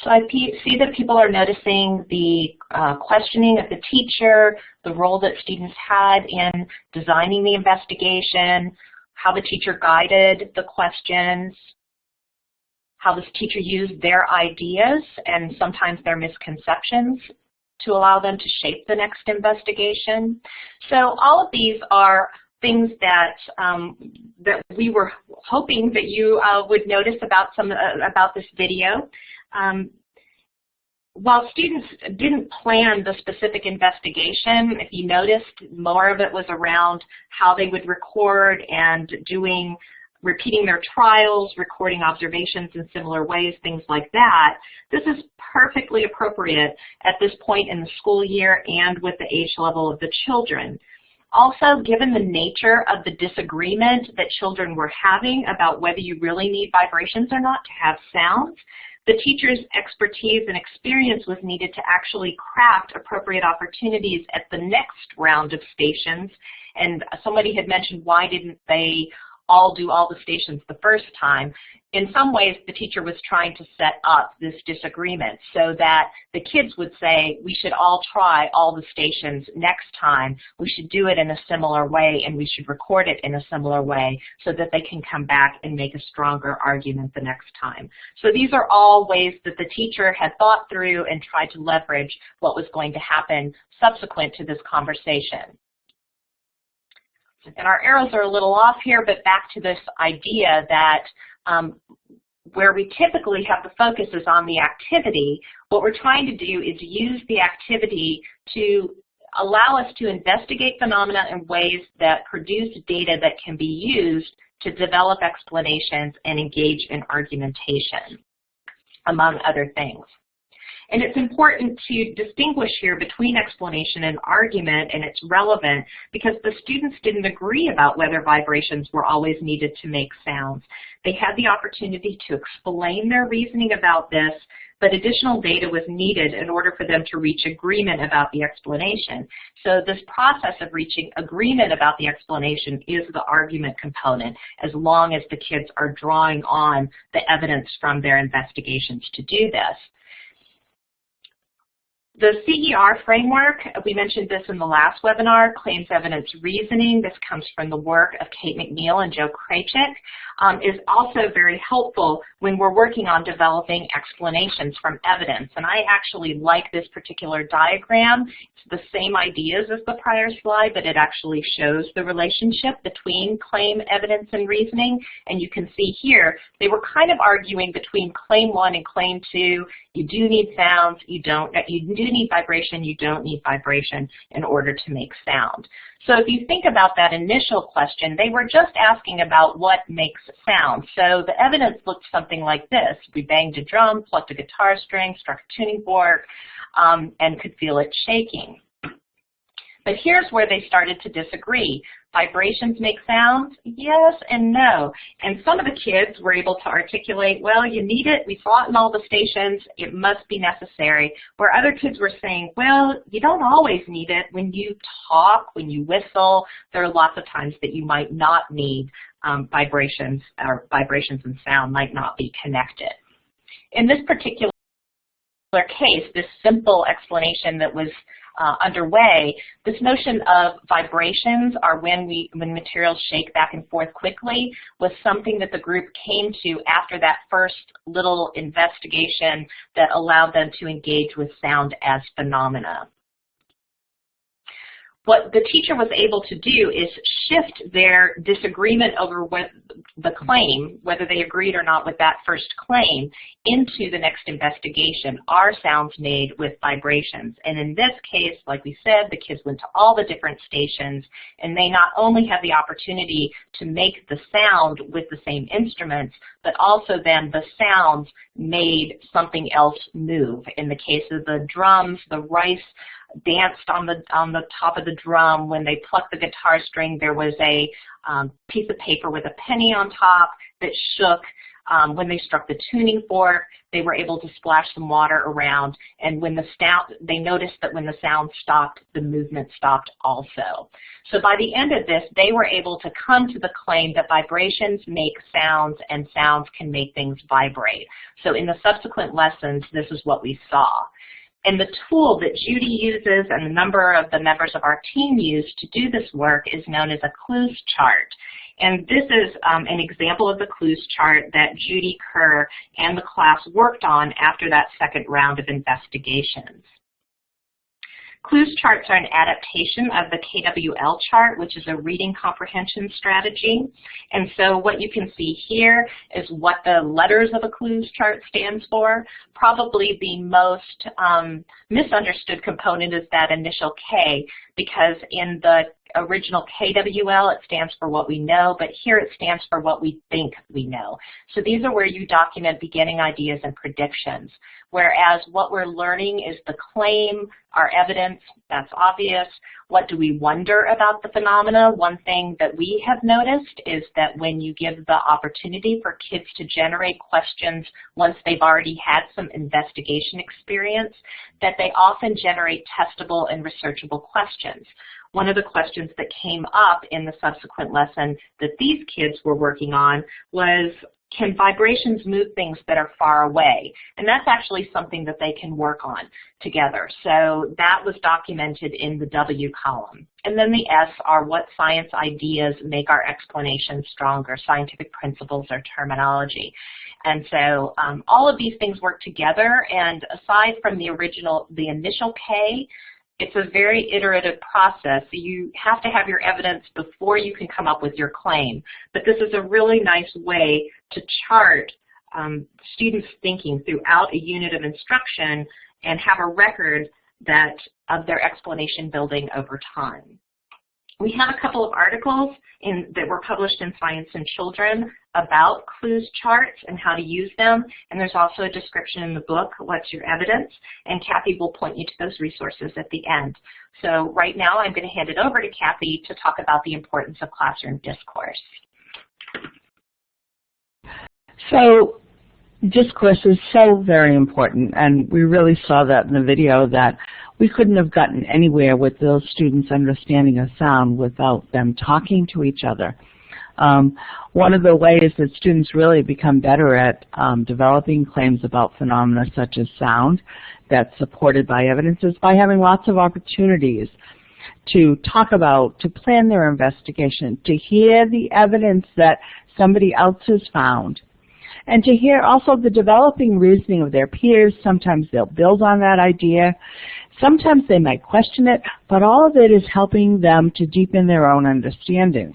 So I see that people are noticing the questioning of the teacher, the role that students had in designing the investigation, how the teacher guided the questions, how this teacher used their ideas and sometimes their misconceptions to allow them to shape the next investigation. So all of these are things that that we were hoping that you would notice about this video. While students didn't plan the specific investigation, if you noticed, more of it was around how they would record and repeating their trials, recording observations in similar ways, things like that. This is perfectly appropriate at this point in the school year and with the age level of the children. Also, given the nature of the disagreement that children were having about whether you really need vibrations or not to have sounds, the teacher's expertise and experience was needed to actually craft appropriate opportunities at the next round of stations. And somebody had mentioned, why didn't they all do all the stations the first time? In some ways, the teacher was trying to set up this disagreement so that the kids would say, we should all try all the stations next time. We should do it in a similar way, and we should record it in a similar way so that they can come back and make a stronger argument the next time. So these are all ways that the teacher had thought through and tried to leverage what was going to happen subsequent to this conversation. And our arrows are a little off here, but back to this idea that where we typically have the focus is on the activity, what we're trying to do is use the activity to allow us to investigate phenomena in ways that produce data that can be used to develop explanations and engage in argumentation, among other things. And it's important to distinguish here between explanation and argument, and it's relevant because the students didn't agree about whether vibrations were always needed to make sounds. They had the opportunity to explain their reasoning about this, but additional data was needed in order for them to reach agreement about the explanation. So this process of reaching agreement about the explanation is the argument component, as long as the kids are drawing on the evidence from their investigations to do this. The CER Framework, we mentioned this in the last webinar, claims evidence reasoning. This comes from the work of Kate McNeil and Joe Krajcik, is also very helpful when we're working on developing explanations from evidence. And I actually like this particular diagram. It's the same ideas as the prior slide, but it actually shows the relationship between claim, evidence, and reasoning. And you can see here, they were kind of arguing between claim 1 and claim 2. You do need sounds, you do need vibration, you don't need vibration in order to make sound. So if you think about that initial question, they were just asking about what makes sound. So the evidence looked something like this. We banged a drum, plucked a guitar string, struck a tuning fork, and could feel it shaking. But here's where they started to disagree. Vibrations make sounds? Yes and no. And some of the kids were able to articulate, well, you need it, we saw it in all the stations, it must be necessary. Where other kids were saying, well, you don't always need it. When you talk, when you whistle, there are lots of times that you might not need vibrations, or vibrations and sound might not be connected. In this particular case, this simple explanation that was underway, this notion of vibrations are when materials shake back and forth quickly was something that the group came to after that first little investigation that allowed them to engage with sound as phenomena. What the teacher was able to do is shift their disagreement over the claim, whether they agreed or not with that first claim, into the next investigation. Are sounds made with vibrations? And in this case, like we said, the kids went to all the different stations, and they not only had the opportunity to make the sound with the same instruments, but also then the sounds made something else move. In the case of the drums, the rice danced on the top of the drum. When they plucked the guitar string, there was a piece of paper with a penny on top that shook. When they struck the tuning fork, they were able to splash some water around, and when they noticed that when the sound stopped, the movement stopped also. So by the end of this, they were able to come to the claim that vibrations make sounds and sounds can make things vibrate. So in the subsequent lessons, this is what we saw. And the tool that Judy uses and a number of the members of our team use to do this work is known as a CLEWS chart. And this is an example of the CLEWS chart that Judy Kerr and the class worked on after that second round of investigations. CLEWS charts are an adaptation of the KWL chart, which is a reading comprehension strategy. And so what you can see here is what the letters of a CLEWS chart stands for. Probably the most misunderstood component is that initial K, because in the original KWL, it stands for what we know, but here it stands for what we think we know. So these are where you document beginning ideas and predictions, whereas what we're learning is the claim, our evidence, that's obvious. What do we wonder about the phenomena? One thing that we have noticed is that when you give the opportunity for kids to generate questions once they've already had some investigation experience, that they often generate testable and researchable questions. One of the questions that came up in the subsequent lesson that these kids were working on was, can vibrations move things that are far away? And that's actually something that they can work on together. So that was documented in the W column. And then the S are what science ideas make our explanation stronger, scientific principles or terminology. And so all of these things work together, and aside from the initial K, it's a very iterative process. You have to have your evidence before you can come up with your claim. But this is a really nice way to chart students' thinking throughout a unit of instruction and have a record of their explanation building over time. We have a couple of articles that were published in Science and Children about CLEWS charts and how to use them, and there's also a description in the book, What's Your Evidence? And Kathy will point you to those resources at the end. So right now I'm going to hand it over to Kathy to talk about the importance of classroom discourse. So discourse is so very important, and we really saw that in the video, that we couldn't have gotten anywhere with those students understanding a sound without them talking to each other. One of the ways that students really become better at developing claims about phenomena such as sound that's supported by evidence is by having lots of opportunities to talk about, to plan their investigation, to hear the evidence that somebody else has found, and to hear also the developing reasoning of their peers. Sometimes they'll build on that idea. Sometimes they might question it, but all of it is helping them to deepen their own understanding.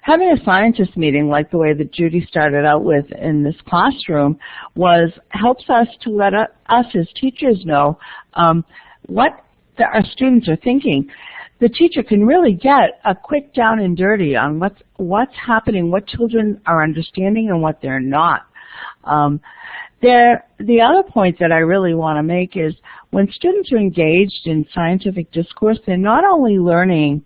Having a scientist meeting, like the way that Judy started out with in this classroom, helps us to let us as teachers know what our students are thinking. The teacher can really get a quick down and dirty on what's happening, what children are understanding and what they're not. The other point that I really want to make is when students are engaged in scientific discourse, they're not only learning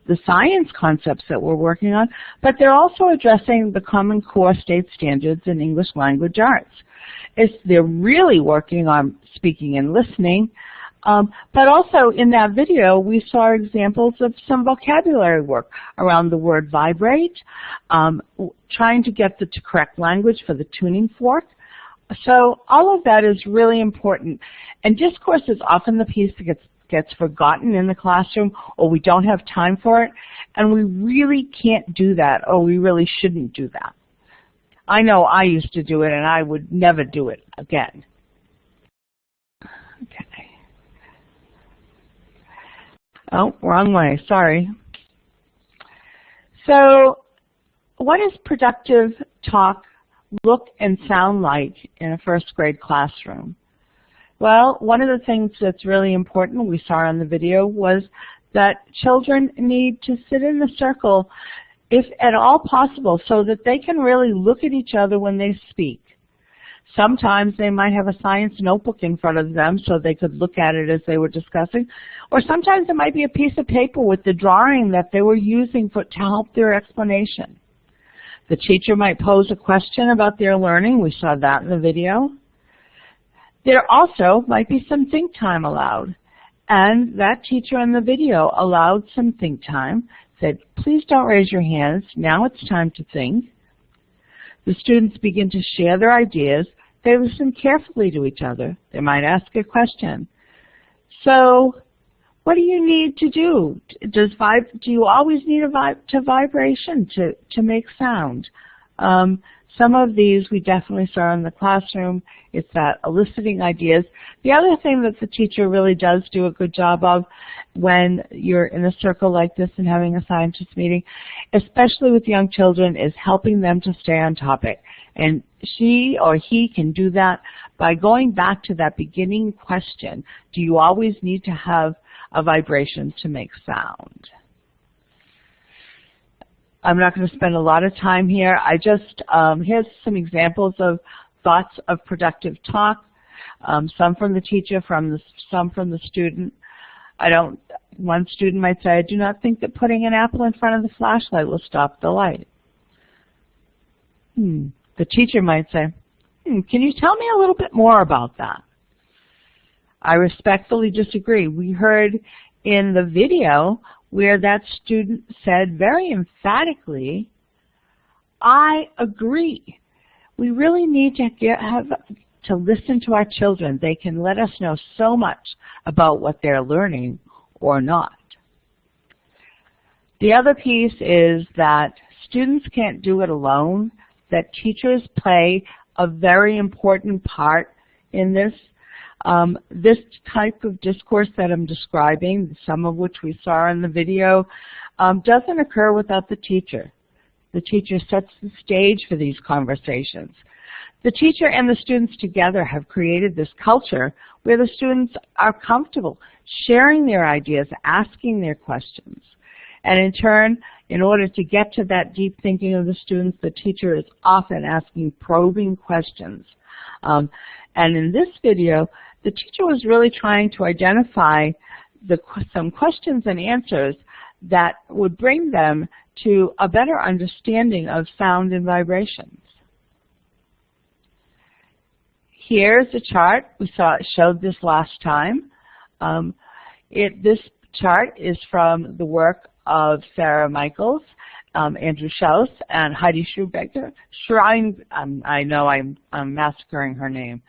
the science concepts that we're working on, but they're also addressing the Common Core state standards in English language arts. They're really working on speaking and listening, but also in that video we saw examples of some vocabulary work around the word vibrate, trying to get the correct language for the tuning fork, So all of that is really important. And discourse is often the piece that gets forgotten in the classroom, or we don't have time for it, and we really can't do that, or we really shouldn't do that. I know I used to do it, and I would never do it again. Okay. Oh, wrong way, sorry. So what does productive talk look and sound like in a first grade classroom? Well, one of the things that's really important, we saw on the video, was that children need to sit in a circle, if at all possible, so that they can really look at each other when they speak. Sometimes they might have a science notebook in front of them so they could look at it as they were discussing, or sometimes it might be a piece of paper with the drawing that they were using to help their explanation. The teacher might pose a question about their learning. We saw that in the video. There also might be some think time allowed. And that teacher in the video allowed some think time, said, please don't raise your hands. Now it's time to think. The students begin to share their ideas. They listen carefully to each other. They might ask a question. So what do you need to do? Do you always need to vibration to make sound? Some of these we definitely saw in the classroom. It's that eliciting ideas. The other thing that the teacher really does do a good job of when you're in a circle like this and having a scientist meeting, especially with young children, is helping them to stay on topic. And she or he can do that by going back to that beginning question. Do you always need to have a vibration to make sound? I'm not going to spend a lot of time here. I just, here's some examples of thoughts of productive talk, some from the teacher, some from the student. One student might say, I do not think that putting an apple in front of the flashlight will stop the light. The teacher might say, can you tell me a little bit more about that? I respectfully disagree. We heard in the video where that student said very emphatically, I agree. We really need to listen to our children. They can let us know so much about what they're learning or not. The other piece is that students can't do it alone, that teachers play a very important part in this. This type of discourse that I'm describing, some of which we saw in the video, doesn't occur without the teacher. The teacher sets the stage for these conversations. The teacher and the students together have created this culture where the students are comfortable sharing their ideas, asking their questions. And in turn, in order to get to that deep thinking of the students, the teacher is often asking probing questions. And in this video, the teacher was really trying to identify some questions and answers that would bring them to a better understanding of sound and vibrations. Here's a chart. We showed this last time. This chart is from the work of Sarah Michaels, Andrew Schaus, and Heidi Schrubecker. I know I'm massacring her name.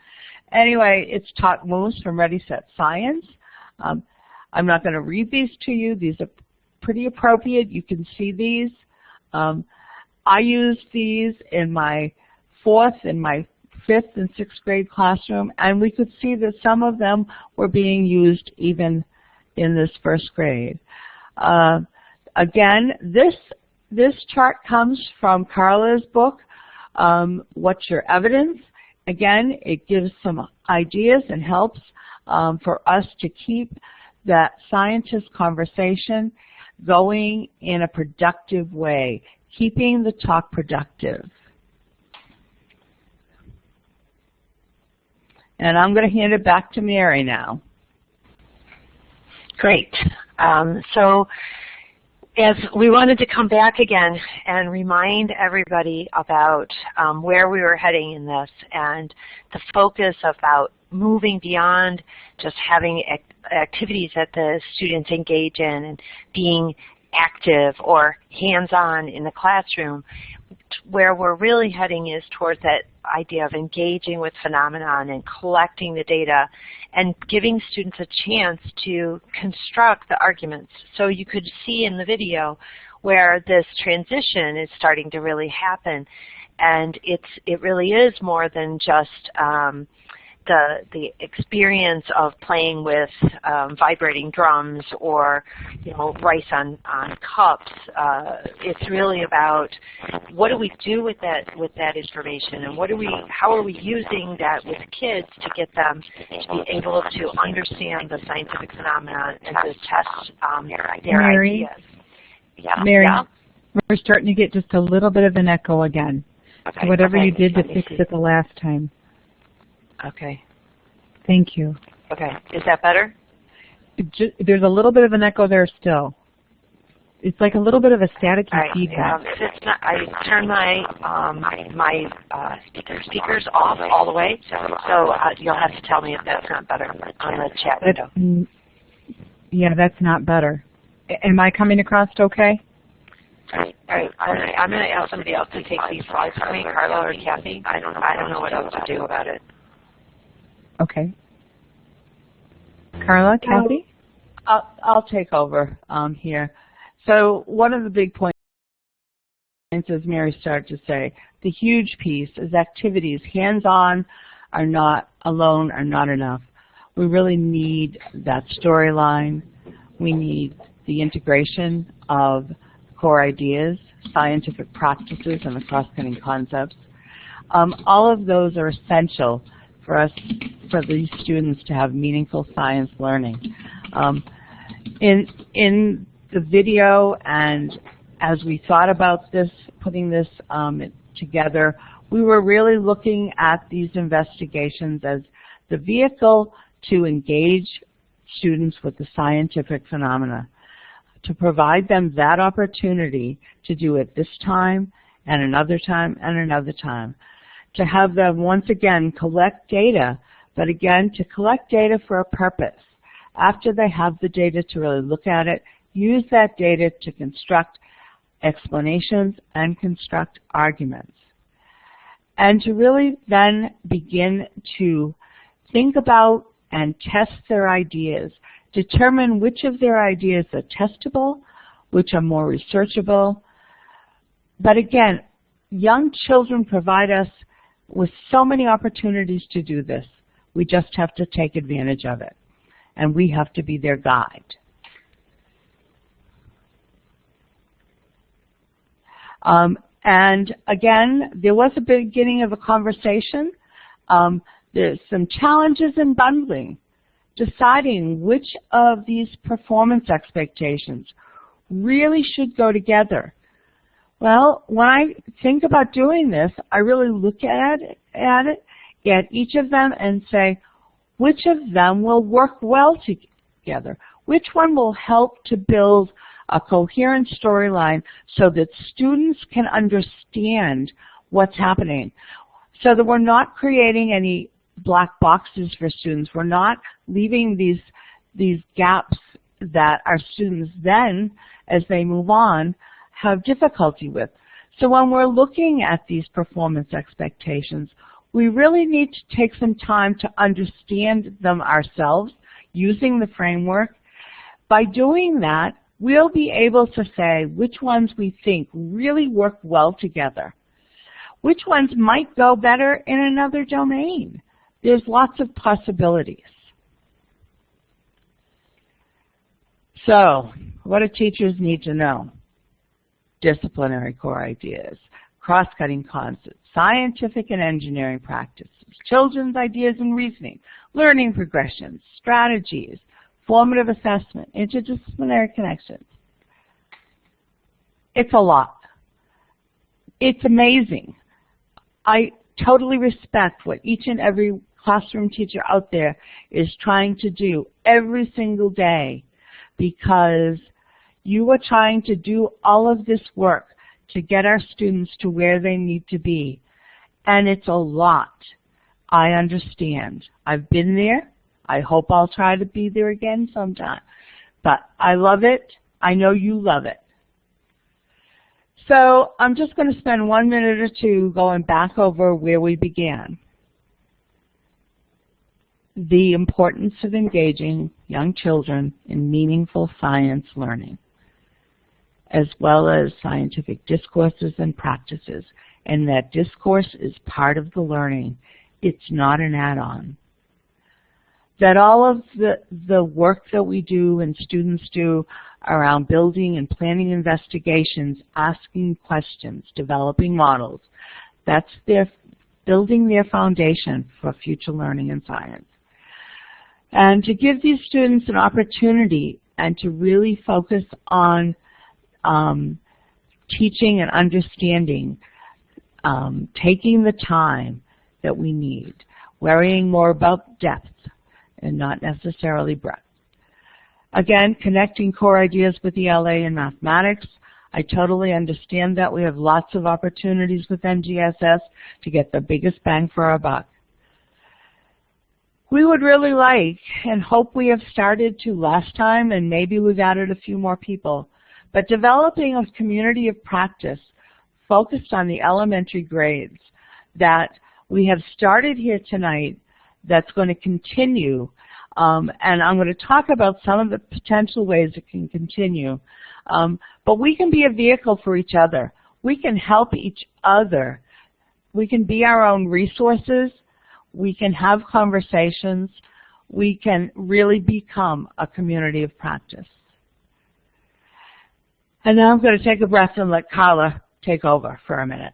Anyway, it's taught moves from ReadySet Science. I'm not going to read these to you. These are pretty appropriate. You can see these. I used these in my 4th and my 5th and 6th grade classroom, and we could see that some of them were being used even in this 1st grade. Again, this chart comes from Carla's book, What's Your Evidence? Again, it gives some ideas and helps for us to keep that scientist conversation going in a productive way, keeping the talk productive. And I'm going to hand it back to Mary now. Great. So as we wanted to come back again and remind everybody about where we were heading in this and the focus about moving beyond just having activities that the students engage in and being active or hands-on in the classroom, where we're really heading is towards that idea of engaging with phenomenon and collecting the data and giving students a chance to construct the arguments. So you could see in the video where this transition is starting to really happen, and it really is more than just the experience of playing with vibrating drums or rice on cups. It's really about what do we do with that information, and how are we using that with kids to get them to be able to understand the scientific phenomenon and to test their ideas. Yeah. Mary, yeah? we're starting to get just a little bit of an echo again. Okay. So whatever you did to fix it the last time. Okay. Thank you. Okay. Is that better? There's a little bit of an echo there still. It's like a little bit of a static feedback. If it's not, I turn my speakers off all the way, so you'll have to tell me if that's not better on the chat window. Yeah, that's not better. Am I coming across okay? All right. I'm going to ask somebody else to take these slides for me, Carla or Kathy. I don't know what else to do about it. Okay. Carla, Kathy? I'll take over here. So one of the big points, as Mary started to say, the huge piece is activities. Hands-on are not alone, are not enough. We really need that storyline. We need the integration of core ideas, scientific practices, and the cross-cutting concepts. All of those are essential for these students to have meaningful science learning. In the video, and as we thought about this, putting this together, we were really looking at these investigations as the vehicle to engage students with the scientific phenomena, to provide them that opportunity to do it this time and another time and another time, to have them once again collect data, but again to collect data for a purpose. After they have the data, to really look at it, use that data to construct explanations and construct arguments. And to really then begin to think about and test their ideas, determine which of their ideas are testable, which are more researchable. But again, young children provide us with so many opportunities to do this. We just have to take advantage of it, and we have to be their guide. And again, there was a beginning of a conversation. There's some challenges in bundling, deciding which of these performance expectations really should go together. Well, when I think about doing this, I really look at each of them and say, which of them will work well together? Which one will help to build a coherent storyline so that students can understand what's happening, so that we're not creating any black boxes for students. We're not leaving these gaps that our students then, as they move on, have difficulty with. So when we're looking at these performance expectations, we really need to take some time to understand them ourselves using the framework. By doing that, we'll be able to say which ones we think really work well together, which ones might go better in another domain. There's lots of possibilities. So, what do teachers need to know? Disciplinary core ideas, cross-cutting concepts, scientific and engineering practices, children's ideas and reasoning, learning progressions, strategies, formative assessment, interdisciplinary connections. It's a lot. It's amazing. I totally respect what each and every classroom teacher out there is trying to do every single day, because you are trying to do all of this work to get our students to where they need to be. And it's a lot. I understand. I've been there. I hope I'll try to be there again sometime. But I love it. I know you love it. So I'm just going to spend 1 minute or two going back over where we began. The importance of engaging young children in meaningful science learning, as well as scientific discourses and practices, and that discourse is part of the learning. It's not an add-on. That all of the work that we do and students do around building and planning investigations, asking questions, developing models, that's building their foundation for future learning in science. And to give these students an opportunity and to really focus on teaching and understanding, taking the time that we need, worrying more about depth and not necessarily breadth. Again, connecting core ideas with ELA and mathematics. I totally understand that. We have lots of opportunities with NGSS to get the biggest bang for our buck. We would really like and hope we have started to last time, and maybe we've added a few more people, but developing a community of practice focused on the elementary grades that we have started here tonight that's going to continue. And I'm going to talk about some of the potential ways it can continue. But we can be a vehicle for each other. We can help each other. We can be our own resources. We can have conversations. We can really become a community of practice. And now I'm going to take a breath and let Carla take over for a minute.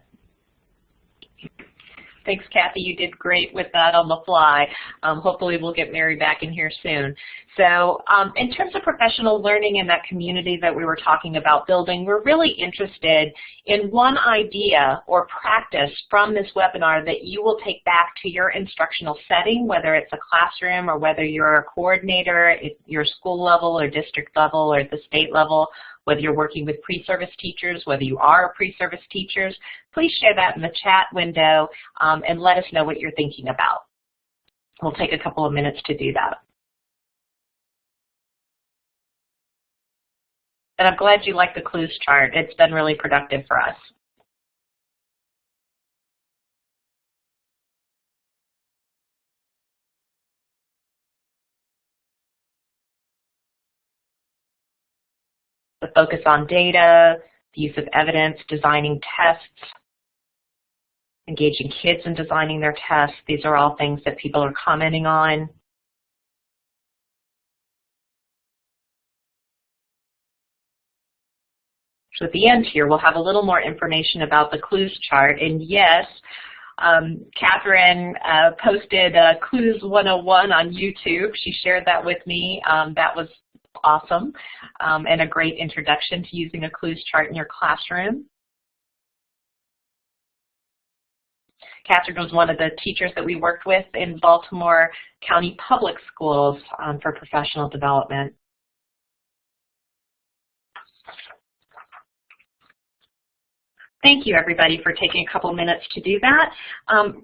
Thanks, Kathy. You did great with that on the fly. Hopefully we'll get Mary back in here soon. So in terms of professional learning and that community that we were talking about building, we're really interested in one idea or practice from this webinar that you will take back to your instructional setting, whether it's a classroom or whether you're a coordinator at your school level or district level or at the state level, whether you're working with pre-service teachers, whether you are pre-service teachers. Please share that in the chat window and let us know what you're thinking about. We'll take a couple of minutes to do that. And I'm glad you like the CLEWS chart. It's been really productive for us. The focus on data, the use of evidence, designing tests, engaging kids in designing their tests. These are all things that people are commenting on. So at the end here, we'll have a little more information about the CLEWS chart. And yes, Catherine posted CLEWS 101 on YouTube. She shared that with me. That was awesome and a great introduction to using a CLEWS chart in your classroom. Catherine was one of the teachers that we worked with in Baltimore County Public Schools for professional development. Thank you, everybody, for taking a couple minutes to do that.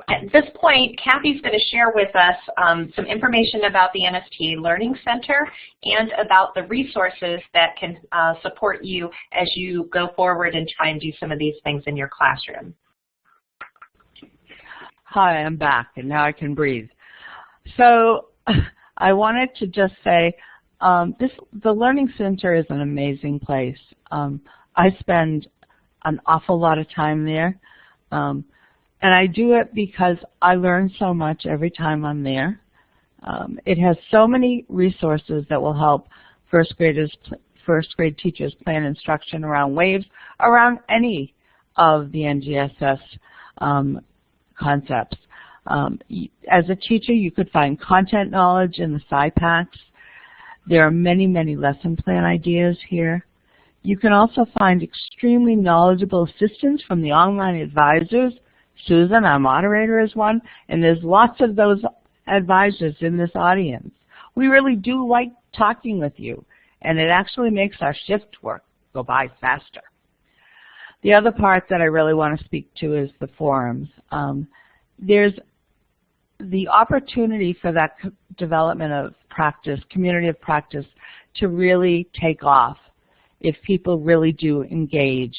At this point, Kathy's going to share with us some information about the NSTA Learning Center and about the resources that can support you as you go forward and try and do some of these things in your classroom. Hi, I'm back, and now I can breathe. So I wanted to just say the Learning Center is an amazing place. I spend an awful lot of time there, and I do it because I learn so much every time I'm there. It has so many resources that will help first grade teachers plan instruction around waves, around any of the NGSS concepts. As a teacher, you could find content knowledge in the SciPacks. There are many, many lesson plan ideas here. You can also find extremely knowledgeable assistance from the online advisors. Susan, our moderator, is one, and there's lots of those advisors in this audience. We really do like talking with you, and it actually makes our shift work go by faster. The other part that I really want to speak to is the forums. There's the opportunity for that development of practice, community of practice, to really take off if people really do engage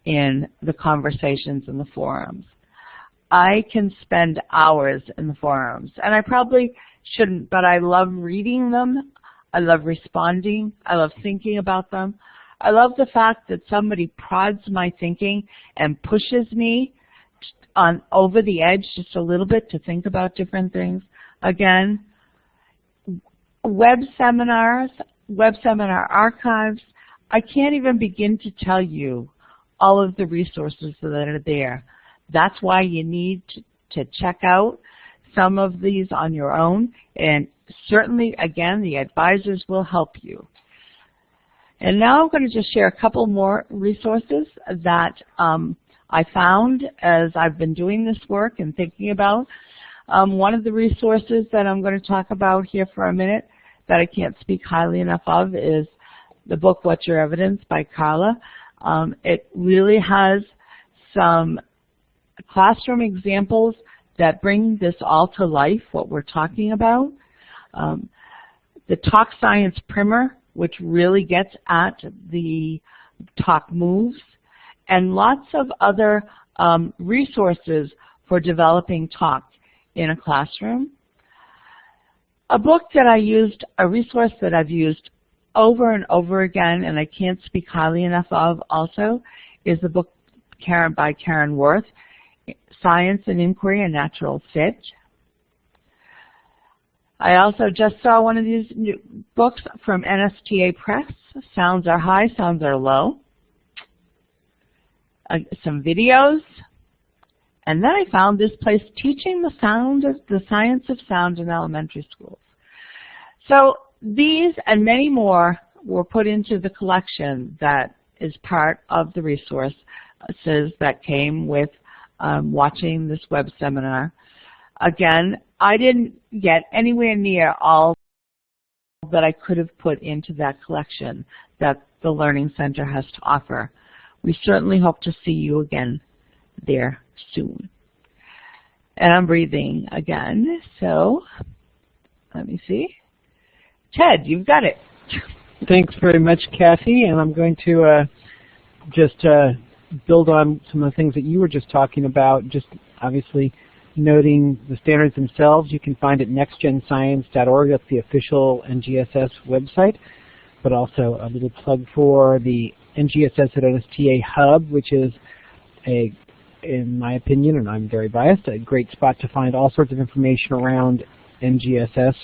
in the conversations in the forums. I can spend hours in the forums, and I probably shouldn't, but I love reading them. I love responding. I love thinking about them. I love the fact that somebody prods my thinking and pushes me over the edge just a little bit to think about different things. Again, web seminar archives, I can't even begin to tell you all of the resources that are there. That's why you need to check out some of these on your own, and certainly, again, the advisors will help you. And now I'm going to just share a couple more resources that I found as I've been doing this work and thinking about. One of the resources that I'm going to talk about here for a minute that I can't speak highly enough of is the book, What's Your Evidence by Carla. It really has some classroom examples that bring this all to life, what we're talking about. The Talk Science Primer, which really gets at the talk moves, and lots of other resources for developing talk in a classroom. A book that I used, a resource that I've used over and over again, and I can't speak highly enough of also, is the book by Karen Worth, Science and Inquiry and Natural Fit. I also just saw one of these new books from NSTA Press, Sounds Are High, Sounds Are Low. Some videos. And then I found this place, Teaching the Science of Sound in Elementary Schools. So these and many more were put into the collection that is part of the resources that came with watching this web seminar. Again, I didn't get anywhere near all that I could have put into that collection that the Learning Center has to offer. We certainly hope to see you again there soon. And I'm breathing again, so let me see. Ted, you've got it. Thanks very much, Kathy, and I'm going to just build on some of the things that you were just talking about, just obviously noting the standards themselves. You can find it at nextgenscience.org. That's the official NGSS website, but also a little plug for the NGSS at NSTA Hub, which is in my opinion, and I'm very biased, a great spot to find all sorts of information around NGSS,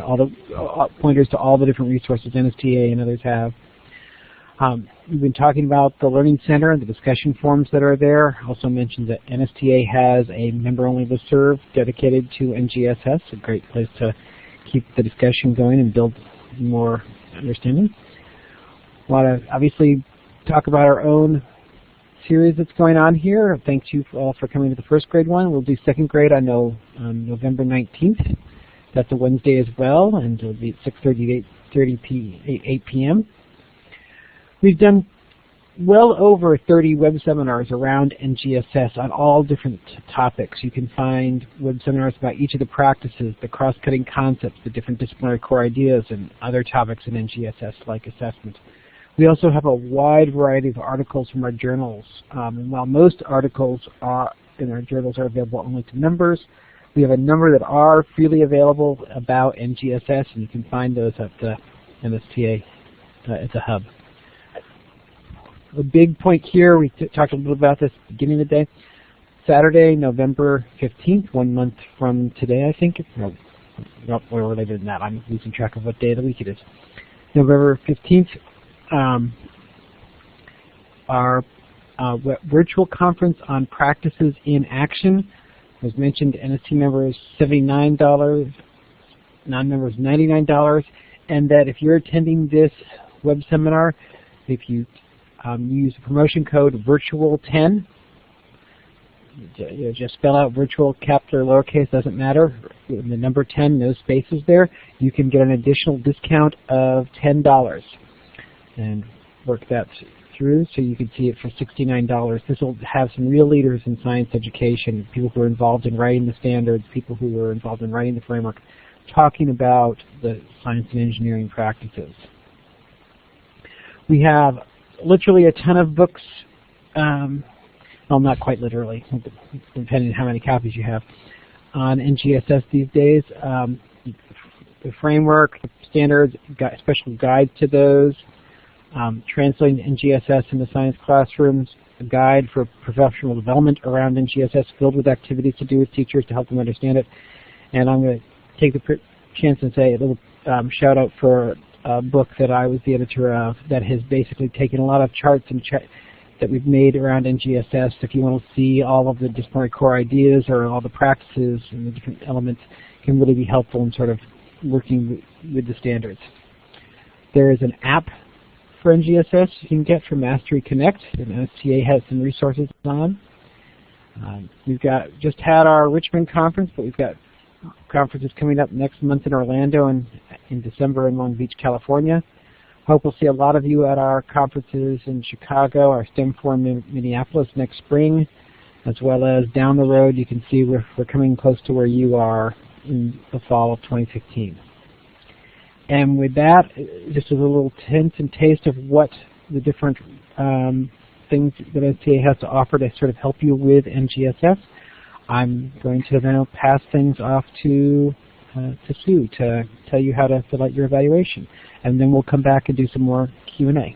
all the pointers to all the different resources NSTA and others have. We've been talking about the Learning Center and the discussion forums that are there. Also mentioned that NSTA has a member-only listserv dedicated to NGSS, a great place to keep the discussion going and build more understanding. I want to obviously talk about our own series that's going on here. Thanks you all for coming to the first grade one. We'll do second grade on November 19th. That's a Wednesday as well, and it'll be at 6:30 to 8 p.m. We've done well over 30 web seminars around NGSS on all different topics. You can find web seminars about each of the practices, the cross-cutting concepts, the different disciplinary core ideas, and other topics in NGSS like assessment. We also have a wide variety of articles from our journals. And while most articles in our journals are available only to members, we have a number that are freely available about NGSS, and you can find those at the NSTA at the hub. A big point here, we talked a little about this at the beginning of the day. Saturday, November 15th, 1 month from today, I think. No, we're later than that. I'm losing track of what day of the week it is. November 15th, our virtual conference on practices in action. As mentioned, NST members $79, non-members $99, and that if you're attending this web seminar, if you use the promotion code virtual10, just spell out virtual, capital or lowercase, doesn't matter, the number 10, no spaces there, you can get an additional discount of $10 and work that through so you can see it for $69. This will have some real leaders in science education, people who are involved in writing the standards, people who are involved in writing the framework, talking about the science and engineering practices. We have literally a ton of books, well, not quite literally, depending on how many copies you have, on NGSS these days. The framework, standards, special guides to those, translating NGSS into science classrooms, a guide for professional development around NGSS filled with activities to do with teachers to help them understand it. And I'm going to take the chance and say a little shout out for a book that I was the editor of that has basically taken a lot of charts and that we've made around NGSS. If you want to see all of the disciplinary core ideas or all the practices and the different elements, can really be helpful in sort of working with the standards. There is an app for NGSS you can get from Mastery Connect, and NSTA has some resources on. We've just had our Richmond conference, but we've got conferences coming up next month in Orlando and in December in Long Beach, California. Hope we'll see a lot of you at our conferences in Chicago, our STEM Forum in Minneapolis next spring, as well as down the road. You can see we're coming close to where you are in the fall of 2015. And with that, just a little hint and taste of what the different things that NSTA has to offer to sort of help you with NGSS. I'm going to now pass things off to Sue to tell you how to fill out your evaluation. And then we'll come back and do some more Q&A.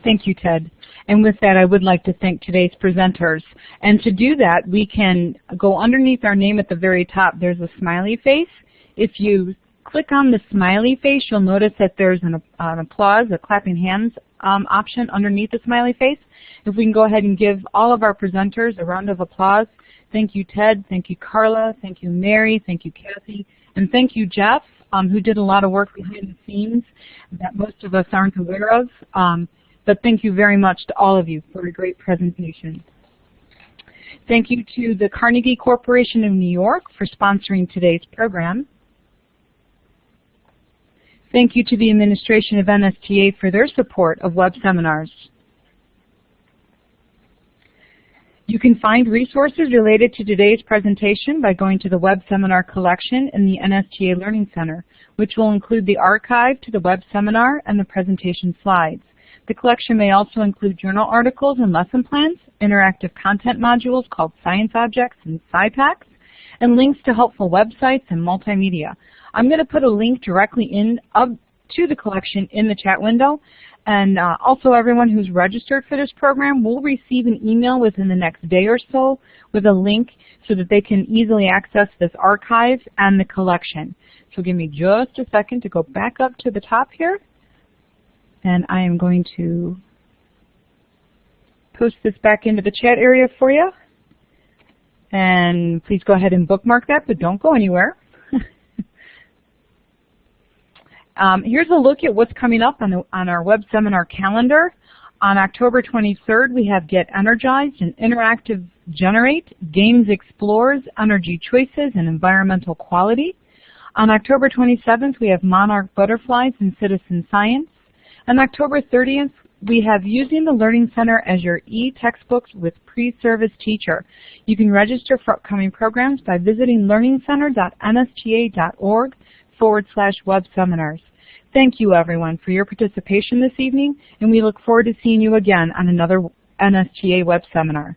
Thank you, Ted. And with that, I would like to thank today's presenters. And to do that, we can go underneath our name at the very top. There's a smiley face. If you click on the smiley face, you'll notice that there's an applause, a clapping hands option underneath the smiley face. If we can go ahead and give all of our presenters a round of applause. Thank you, Ted. Thank you, Carla. Thank you, Mary. Thank you, Kathy. And thank you, Jeff, who did a lot of work behind the scenes that most of us aren't aware of. But thank you very much to all of you for a great presentation. Thank you to the Carnegie Corporation of New York for sponsoring today's program. Thank you to the administration of NSTA for their support of web seminars. You can find resources related to today's presentation by going to the web seminar collection in the NSTA Learning Center, which will include the archive to the web seminar and the presentation slides. The collection may also include journal articles and lesson plans, interactive content modules called Science Objects and SciPacks, and links to helpful websites and multimedia. I'm going to put a link directly to the collection in the chat window. And also everyone who's registered for this program will receive an email within the next day or so with a link so that they can easily access this archive and the collection. So give me just a second to go back up to the top here. And I am going to post this back into the chat area for you. And please go ahead and bookmark that, but don't go anywhere. Here's a look at what's coming up on our web seminar calendar. On October 23rd, we have Get Energized and Interactive Generate, Games Explores, Energy Choices, and Environmental Quality. On October 27th, we have Monarch Butterflies and Citizen Science. On October 30th, we have Using the Learning Center as Your e-Textbooks with Pre-Service Teacher. You can register for upcoming programs by visiting learningcenter.nsta.org/web seminars. Thank you, everyone, for your participation this evening, and we look forward to seeing you again on another NSTA web seminar.